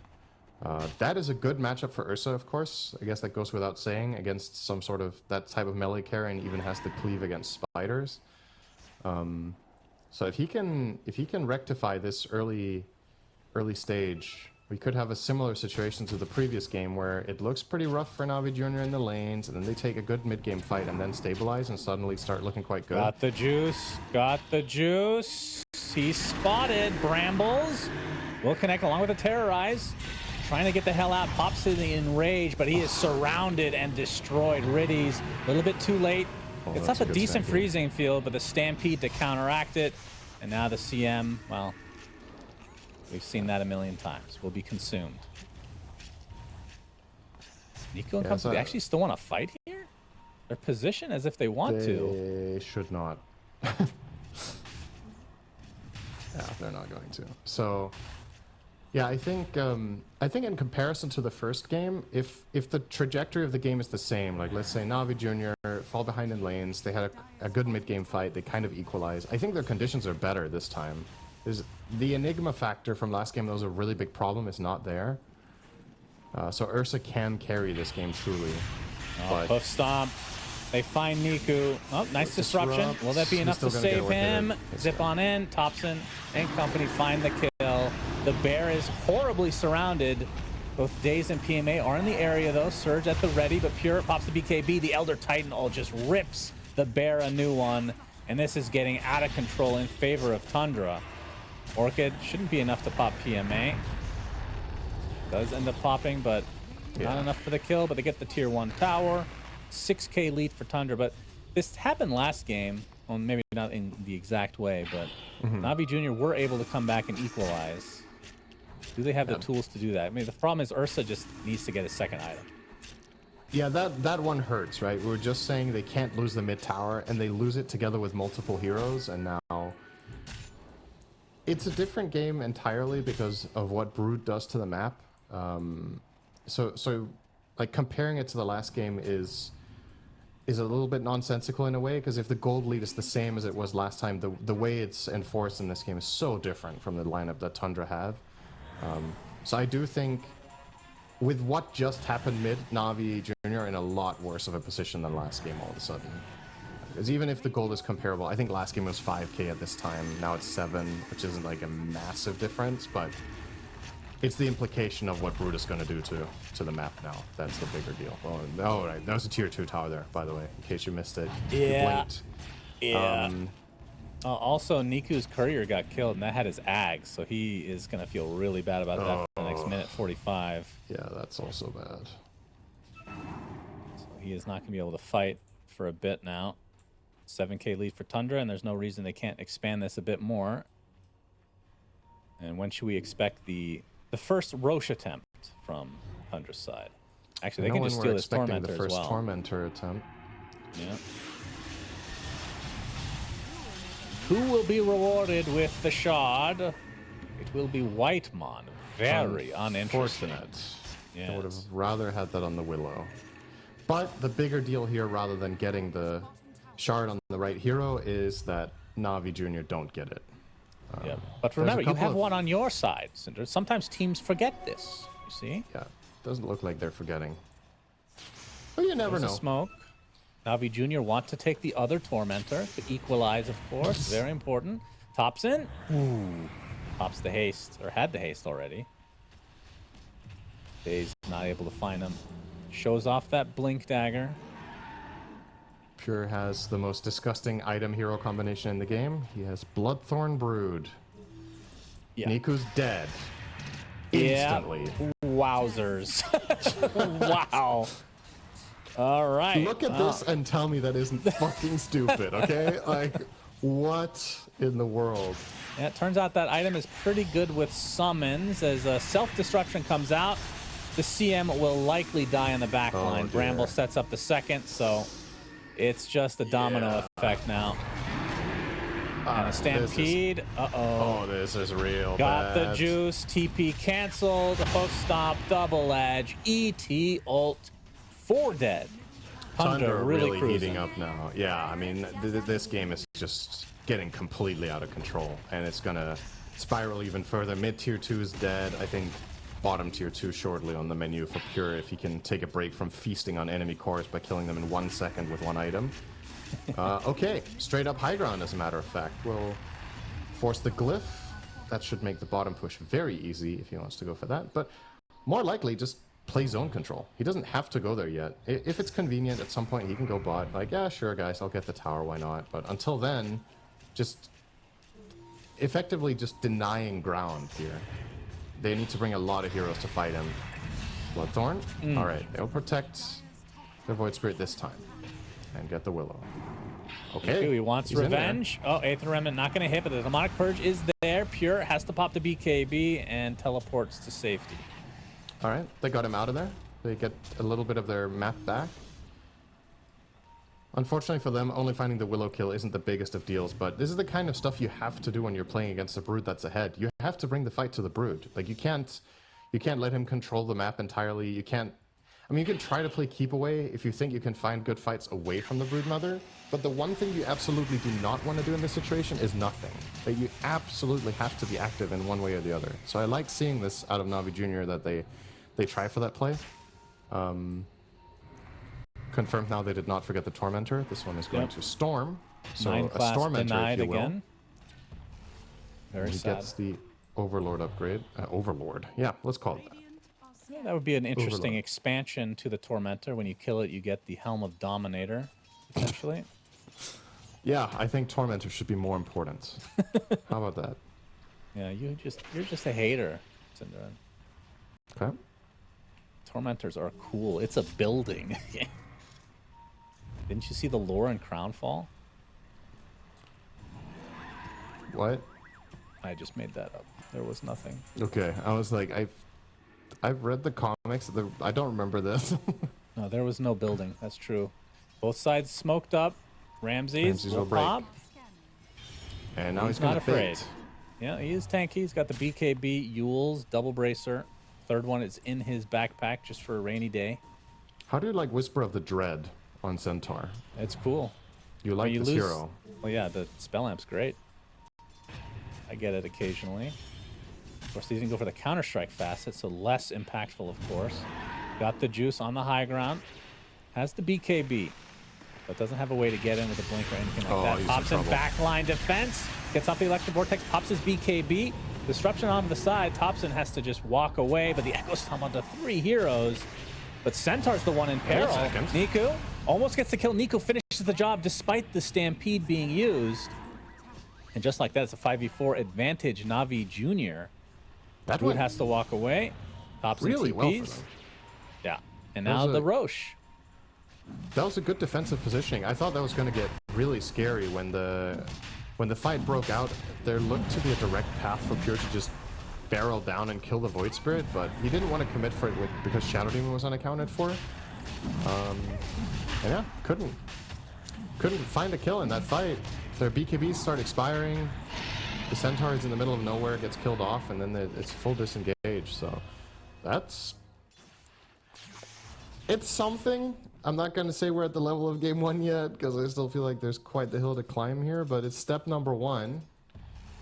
That is a good matchup for Ursa, of course. I guess that goes without saying against some sort of that type of melee carry and even has the cleave against spiders. So if he can rectify this early stage, we could have a similar situation to the previous game where it looks pretty rough for Navi Jr. in the lanes, and then they take a good mid-game fight and then stabilize and suddenly start looking quite good. Got the juice. Got the juice. He's spotted. Brambles will connect along with the Terrorize. Trying to get the hell out. Pops in the Enrage, but he is surrounded and destroyed. Riddies a little bit too late. It's up a decent freezing field, but the Stampede to counteract it. And now the CM, well, we've seen that a million times. Will be consumed. Nico and company actually still want to fight here? They're positioned as if they want to. They should not. Yeah, they're not going to. So, yeah, I think in comparison to the first game, if the trajectory of the game is the same, like let's say Navi Jr. fall behind in lanes, they had a good mid-game fight, they kind of equalize. I think their conditions are better this time. The Enigma factor from last game that was a really big problem is not there. So Ursa can carry this game truly. Oh, Hoof Stomp. They find Niku. Oh, nice disruption. Will that be enough to save him? Zip on in. Thompson and company find the kill. The bear is horribly surrounded. Both Daze and PMA are in the area, though. Surge at the ready, but Pure pops the BKB. The Elder Titan just rips the bear a new one. And this is getting out of control in favor of Tundra. Orchid shouldn't be enough to pop PMA. Does end up popping, but not enough for the kill. But they get the tier 1 tower. 6k lead for Tundra, but this happened last game. Well, maybe not in the exact way, but Navi Jr. were able to come back and equalize. Do they have the tools to do that? I mean, the problem is Ursa just needs to get a second item. Yeah, that one hurts, right? We were just saying they can't lose the mid tower, and they lose it together with multiple heroes, and now it's a different game entirely because of what Brood does to the map. So like comparing it to the last game is a little bit nonsensical in a way, because if the gold lead is the same as it was last time, the way it's enforced in this game is so different from the lineup that Tundra have. So I do think with what just happened mid, Navi Jr. are in a lot worse of a position than last game all of a sudden. Because even if the gold is comparable, I think last game was 5k at this time, now it's 7, which isn't like a massive difference, but it's the implication of what Brood is going to do to the map now. That's the bigger deal. Oh, no, right. That was a tier 2 tower there, by the way, in case you missed it. Yeah. Yeah. Also, Niku's courier got killed, and that had his Ag, so he is going to feel really bad about that for the next minute 45. Yeah, that's also bad. So he is not going to be able to fight for a bit now. 7k lead for Tundra, and there's no reason they can't expand this a bit more. And when should we expect the first Roche attempt from Tundra's side? Actually, they can just steal this Tormentor as well. Tormentor attempt. Yeah. Who will be rewarded with the shard? It will be Whitemon. Very uninteresting. Unfortunate. Yes. I would have rather had that on the Willow. But the bigger deal here, rather than getting the shard on the right hero, is that Navi Jr. don't get it. Yeah. But remember, you have one on your side, Cinder. Sometimes teams forget this. You see? Yeah, doesn't look like they're forgetting. But you never know. Smoke. Navi Jr. want to take the other Tormentor to equalize, of course. Very important. Tops in. Ooh. Pops the haste, or had the haste already. Days not able to find him. Shows off that blink dagger. Pure has the most disgusting item hero combination in the game. He has Bloodthorn Brood. Yeah. Niku's dead. Instantly. Yeah. Wowzers. Wow. All right. Look at this and tell me that isn't fucking stupid, okay? Like, what in the world? Yeah, it turns out that item is pretty good with summons. As self-destruction comes out, the CM will likely die in the back line. Bramble sets up the second, so it's just a domino effect now. And a stampede. Oh, this is real Got bad. the juice. TP canceled. Hoof stop. Double edge. ET ult. 4 dead. Tundra really cruising. heating up now. Yeah, I mean, this game is just getting completely out of control, and it's gonna spiral even further. Mid tier 2 is dead. I think bottom tier 2 shortly on the menu for Pure if he can take a break from feasting on enemy cores by killing them in 1 second with one item. Okay, straight up high ground as a matter of fact. We'll force the glyph. That should make the bottom push very easy if he wants to go for that, but more likely just play zone control. He doesn't have to go there yet. If it's convenient at some point, he can go bot. Like, yeah, sure, guys, I'll get the tower, why not? But until then, just effectively just denying ground here. They need to bring a lot of heroes to fight him. Bloodthorn? All right, they'll protect the Void Spirit this time and get the Willow. Okay. He wants revenge. Oh, Aether Remnant not going to hit, but the Demonic Purge is there. Pure has to pop the BKB and teleports to safety. All right, they got him out of there. They get a little bit of their map back. Unfortunately for them, only finding the Willow kill isn't the biggest of deals, but this is the kind of stuff you have to do when you're playing against a Brood that's ahead. You have to bring the fight to the Brood. Like, you can't let him control the map entirely. You can't... I mean, you can try to play keep away if you think you can find good fights away from the Broodmother, but the one thing you absolutely do not want to do in this situation is nothing. Like, you absolutely have to be active in one way or the other. So I like seeing this out of Navi Jr. that they try for that play. Confirmed now they did not forget the Tormentor. This one is going to Storm. So a Stormentor, if you will. Again. Very he sad. gets the Overlord upgrade. Overlord. Yeah, let's call it that. Yeah, that would be an interesting Overlord. expansion to the Tormentor. When you kill it, you get the Helm of Dominator, potentially. Yeah, I think Tormentor should be more important. How about that? Yeah, you're just a hater, Cinder. Okay. Tormentors are cool. It's a building. Didn't you see the lore in Crownfall? What? I just made that up. There was nothing. Okay, I was like, I've read the comics. I don't remember this. No, there was no building. That's true. Both sides smoked up. Ramses will break. pop. And now he's not gonna afraid. bait. Yeah, he is tanky. He's got the BKB, Yules, double bracer. Third one is in his backpack just for a rainy day. How do you like Whisper of the Dread on Centaur? It's cool. You like this hero? Well, yeah, the spell amp's great. I get it occasionally. Of course, he didn't go for the Counter-Strike facet, so less impactful, of course. Got the juice on the high ground. Has the BKB, but doesn't have a way to get in with a blink or anything like that. He's Pops in trouble. backline defense. Gets off the Electric Vortex, pops his BKB. Disruption on the side. Thompson has to just walk away, but the Echo Stomp onto 3 heroes. But Centaur's the one in peril. Niku almost gets the kill. Niku finishes the job despite the Stampede being used. And just like that, it's a 5v4 advantage. Navi Jr. That Brood one has to walk away. Thompson really TPs. well for them. Yeah. And now the Roche. That was a good defensive positioning. I thought that was going to get really scary when the fight broke out. There looked to be a direct path for Pure to just barrel down and kill the Void Spirit, but he didn't want to commit for it because Shadow Demon was unaccounted for. And yeah, couldn't find a kill in that fight. Their BKBs start expiring. The Centaur is in the middle of nowhere, gets killed off, and then it's full disengage. So that's... It's something. I'm not going to say we're at the level of game 1 yet, because I still feel like there's quite the hill to climb here, but it's step number 1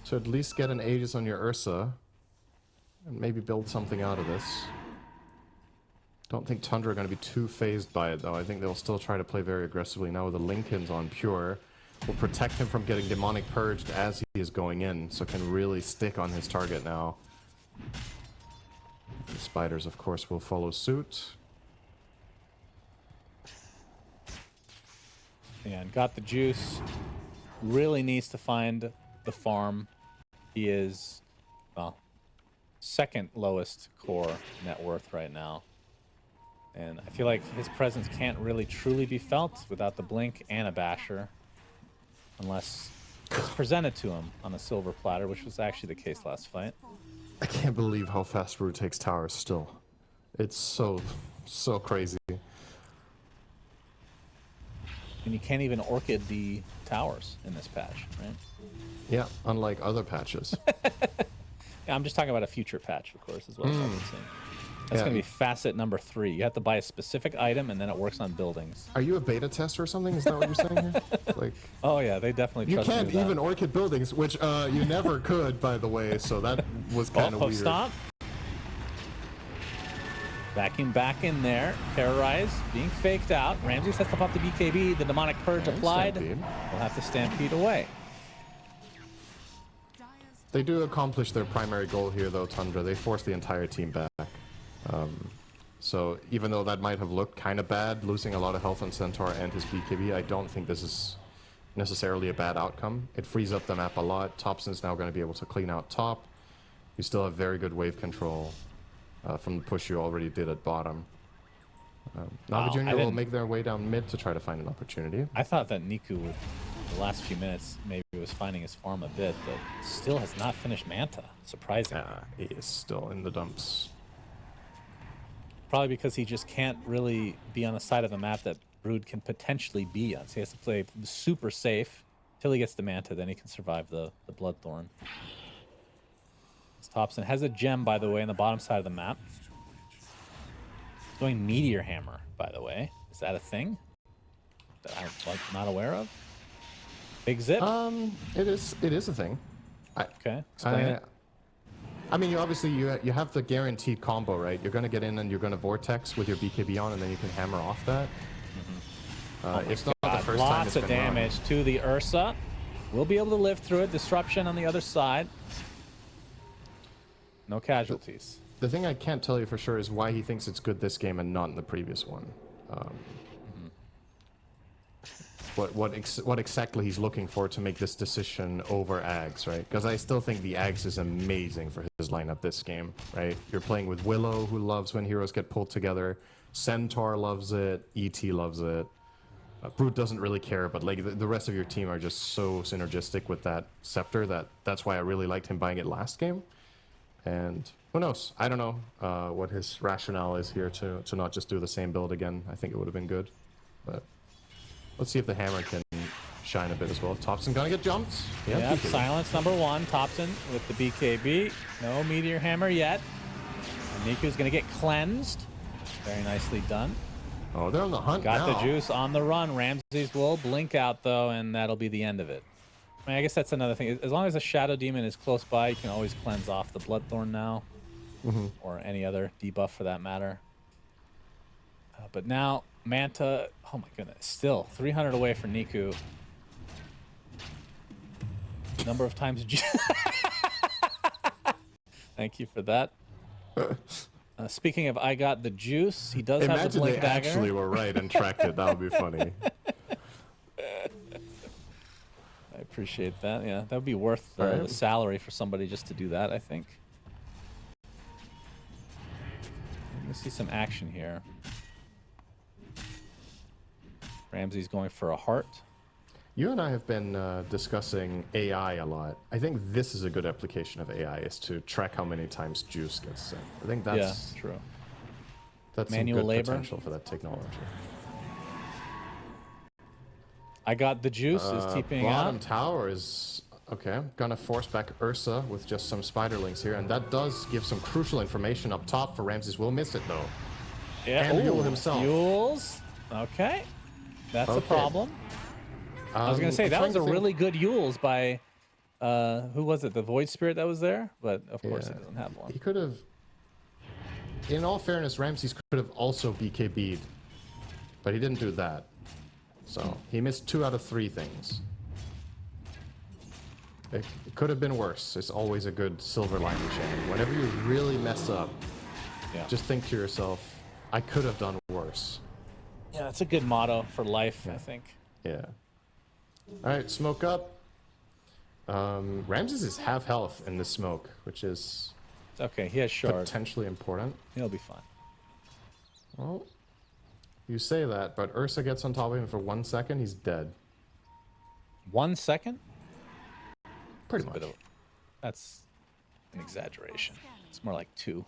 to at least get an Aegis on your Ursa and maybe build something out of this. Don't think Tundra are going to be too phased by it, though. I think they'll still try to play very aggressively now with the Lincolns on Pure. Will protect him from getting demonic purged as he is going in, so can really stick on his target now. The spiders, of course, will follow suit. And got the juice. Really needs to find the farm. He is, well, second lowest core net worth right now. And I feel like his presence can't really truly be felt without the blink and a basher. Unless it's presented to him on a silver platter, which was actually the case last fight. I can't believe how fast Brood takes towers still. It's so crazy. And you can't even orchid the towers in this patch, right? Yeah, unlike other patches. Yeah, I'm just talking about a future patch, of course, as well as that's going to be facet number 3. You have to buy a specific item, and then it works on buildings. Are you a beta tester or something? Is that what you're saying here? Like, oh, yeah, they definitely you trust me can't with that. even orchid buildings, which you never could, by the way, so that was kind of weird. Stop. Backing back in there. Terrorize, being faked out. Ramses has to pop the BKB. The demonic purge applied. Stampede. We'll have to stampede away. They do accomplish their primary goal here, though, Tundra. They force the entire team back. So even though that might have looked kind of bad, losing a lot of health on Centaur and his BKB, I don't think this is necessarily a bad outcome. It frees up the map a lot. Thompson's now going to be able to clean out top. You still have very good wave control from the push you already did at bottom. Navi Jr. will make their way down mid to try to find an opportunity. I thought that Niku would, the last few minutes, maybe was finding his farm a bit, but still has not finished Manta, surprisingly. He is still in the dumps. Probably because he just can't really be on the side of the map that Brood can potentially be on. So he has to play super safe till he gets the Manta, then he can survive the Bloodthorn. Thompson has a gem, by the way, on the bottom side of the map. He's going Meteor Hammer, by the way. Is that a thing that I'm not aware of? Big Zip? It is a thing. Okay, explain it. I mean, you have the guaranteed combo, right? You're going to get in and you're going to Vortex with your BKB on, and then you can hammer off that. It's not the first time it's been lots of damage to the Ursa. We'll be able to live through it. Disruption on the other side. No casualties. The thing I can't tell you for sure is why he thinks it's good this game and not in the previous one. What exactly he's looking for to make this decision over Ags, right? Because I still think the Ags is amazing for his lineup this game, right? You're playing with Willow, who loves when heroes get pulled together. Centaur loves it. ET loves it. Brute doesn't really care, but like the rest of your team are just so synergistic with that Scepter that's why I really liked him buying it last game. And who knows? I don't know what his rationale is here to not just do the same build again. I think it would have been good, but let's see if the hammer can shine a bit as well. Thompson gonna get jumped. Yeah, silence number 1. Thompson with the BKB. No Meteor Hammer yet. And Niku's gonna get cleansed. Very nicely done. Oh, they're on the hunt Got now. the juice on the run. Ramses will blink out, though, and that'll be the end of it. I mean, I guess that's another thing. As long as a Shadow Demon is close by, you can always cleanse off the Bloodthorn now. Or any other debuff for that matter. But now, Manta, oh my goodness, still 300 away for Niku. Number of times... Thank you for that. Speaking of I got the juice, he does have the blink dagger. Imagine they actually were right and tracked it. That would be funny. I appreciate that. Yeah, that would be worth the salary for somebody just to do that, I think. Let me see some action here. Ramsey's going for a heart. You and I have been discussing AI a lot. I think this is a good application of AI, is to track how many times juice gets sent. I think that's true. That's Manual some good labor potential for that technology. I got the juice. Is TPing Bottom out? tower is... Okay, gonna force back Ursa with just some spiderlings here, and that does give some crucial information up top for Ramses. Will miss it, though. Yeah. And Yule himself. Yules. Okay. That's a Okay. problem. I was going to say, I'm that trying was to a think- really good Yules by... who was it? The Void Spirit that was there? But, of course, Yeah. he doesn't have one. He could have... In all fairness, Ramses could have also BKB'd, but he didn't do that. So, he missed 2 out of 3 things. It could have been worse. It's always a good silver lining, Shannon. Whenever you really mess up, Yeah. just think to yourself, I could have done worse. Yeah, that's a good motto for life, I think. Yeah. Alright, smoke up. Ramses is half health in this smoke, which is It's okay. He has shard. potentially important. He'll be fine. Well, you say that, but Ursa gets on top of him for 1 second, he's dead. 1 second? Pretty That's a much. bit of- that's an exaggeration. It's more like 2.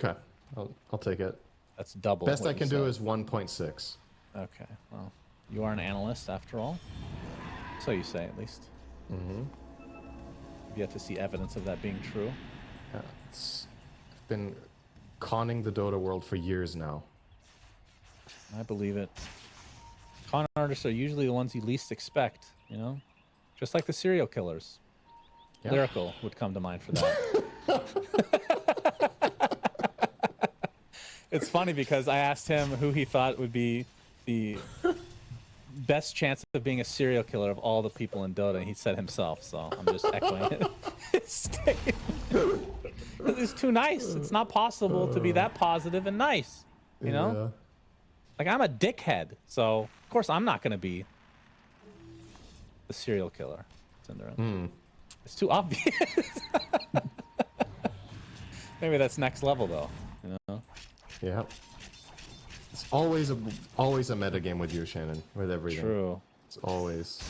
Okay, I'll take it. That's double. Best what I you can do said. is 1.6. Okay, well, you are an analyst after all. So you say, at least. Mm-hmm. You've yet to see evidence of that being true. Yeah, I've been conning the Dota world for years now. I believe it. Con artists are usually the ones you least expect, you know? Just like the serial killers. Yeah. Lyrical would come to mind for that. It's funny because I asked him who he thought would be the best chance of being a serial killer of all the people in Dota, and he said himself, so I'm just echoing his statement. It's too nice. It's not possible to be that positive and nice, you know? Like, I'm a dickhead, so of course I'm not going to be the serial killer. Tundra. It's too obvious. Maybe that's next level, though, you know? Yeah. It's always a meta game with you, Shannon, with everything. True. It's always.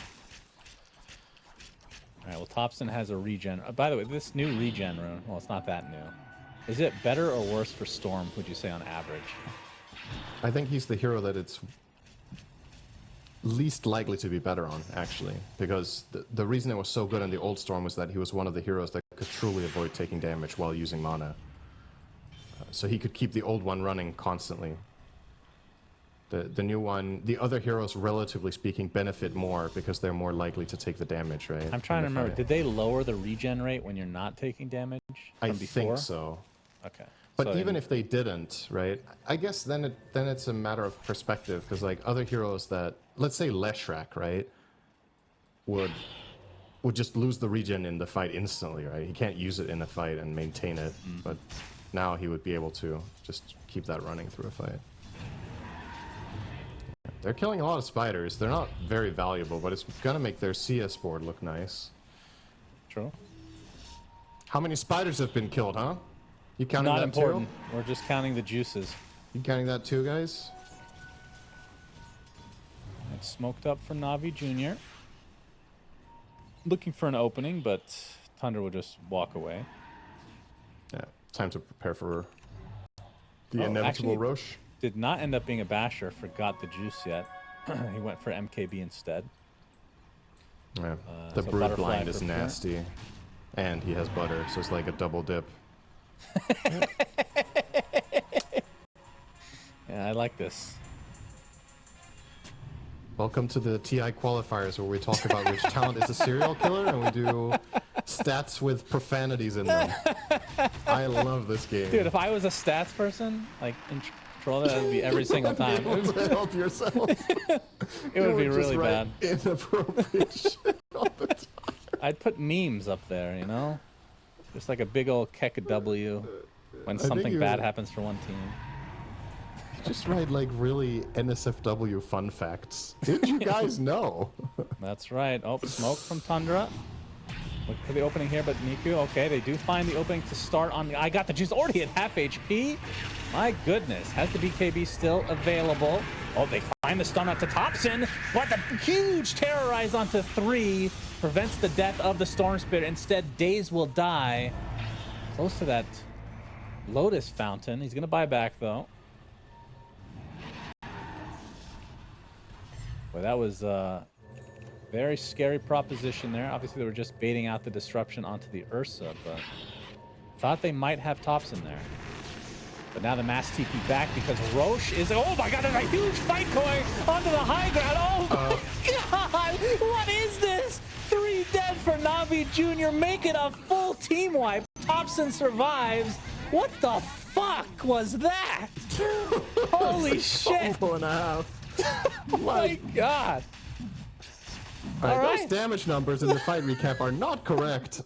All right, well, Thompson has a regen. By the way, this new regen rune, well, it's not that new. Is it better or worse for Storm, would you say, on average? I think he's the hero that it's least likely to be better on, actually. Because the reason it was so good in the old Storm was that he was one of the heroes that could truly avoid taking damage while using mana. So he could keep the old one running constantly. The new one, the other heroes, relatively speaking, benefit more because they're more likely to take the damage, right? I'm trying to in the remember. fight. Did they lower the regen rate when you're not taking damage I from before? think so. Okay. But So even if they didn't, right? I guess then it's a matter of perspective, because like other heroes that, let's say Leshrac, right, would just lose the regen in the fight instantly, right? He can't use it in a fight and maintain it, but now he would be able to just keep that running through a fight. They're killing a lot of spiders. They're not very valuable, but it's gonna make their CS board look nice. True. How many spiders have been killed, huh? You counting Not that important. too? We're just counting the juices. You counting that too, guys? It's smoked up for Navi Jr. Looking for an opening, but Tundra will just walk away. Yeah. Time to prepare for the Oh, inevitable actually- Roche. Did not end up being a basher. Forgot the juice yet. He went for MKB instead. Yeah. The so brood butterfly blind is for sure. nasty. And he has butter, so it's like a double dip. Yeah, I like this. Welcome to the TI qualifiers, where we talk about which talent is a serial killer and we do stats with profanities in them. I love this game. Dude, if I was a stats person, like in control, that would be every single time. Able to help yourself. It would be really bad. Inappropriate shit all the time. I'd put memes up there, you know? Just like a big old keck W when think something you- bad happens for one team. Just write like really NSFW fun facts. Did you guys know? That's right. Oh, smoke from Tundra. Look for the opening here, but Niku, okay, they do find the opening to start on the... I got the juice already at half HP. My goodness. Has the BKB still available? Oh, they find the stun onto Thompson, but the huge terrorize onto 3 prevents the death of the Storm Spirit. Instead, Daze will die close to that Lotus Fountain. He's going to buy back, though. Boy, that was Very scary proposition there. Obviously, they were just baiting out the disruption onto the Ursa, but thought they might have tops in there. But now the mass TP back because Roche is... Oh my god, there's a huge fight going onto the high ground. Oh my god, what is this? 3 dead for Navi Jr. making a full team wipe. Thompson survives. What the fuck was that? Holy shit. 4.5. Oh my god. All right, right. those damage numbers in the fight recap are not correct.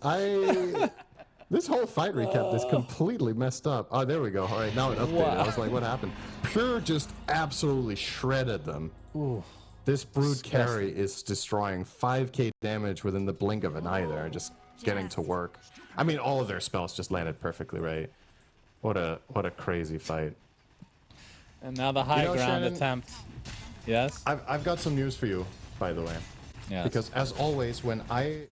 This whole fight recap is completely messed up. Oh, there we go. All right, now it updated. Wow. I was like, what happened? Pure just absolutely shredded them. Ooh. This Brood carry is destroying 5k damage within the blink of an eye there, just getting to work. I mean, all of their spells just landed perfectly right. What a crazy fight. And now the high ground Shannon, attempt. Yes? I've got some news for you, by the way. Yes. Because as always, when I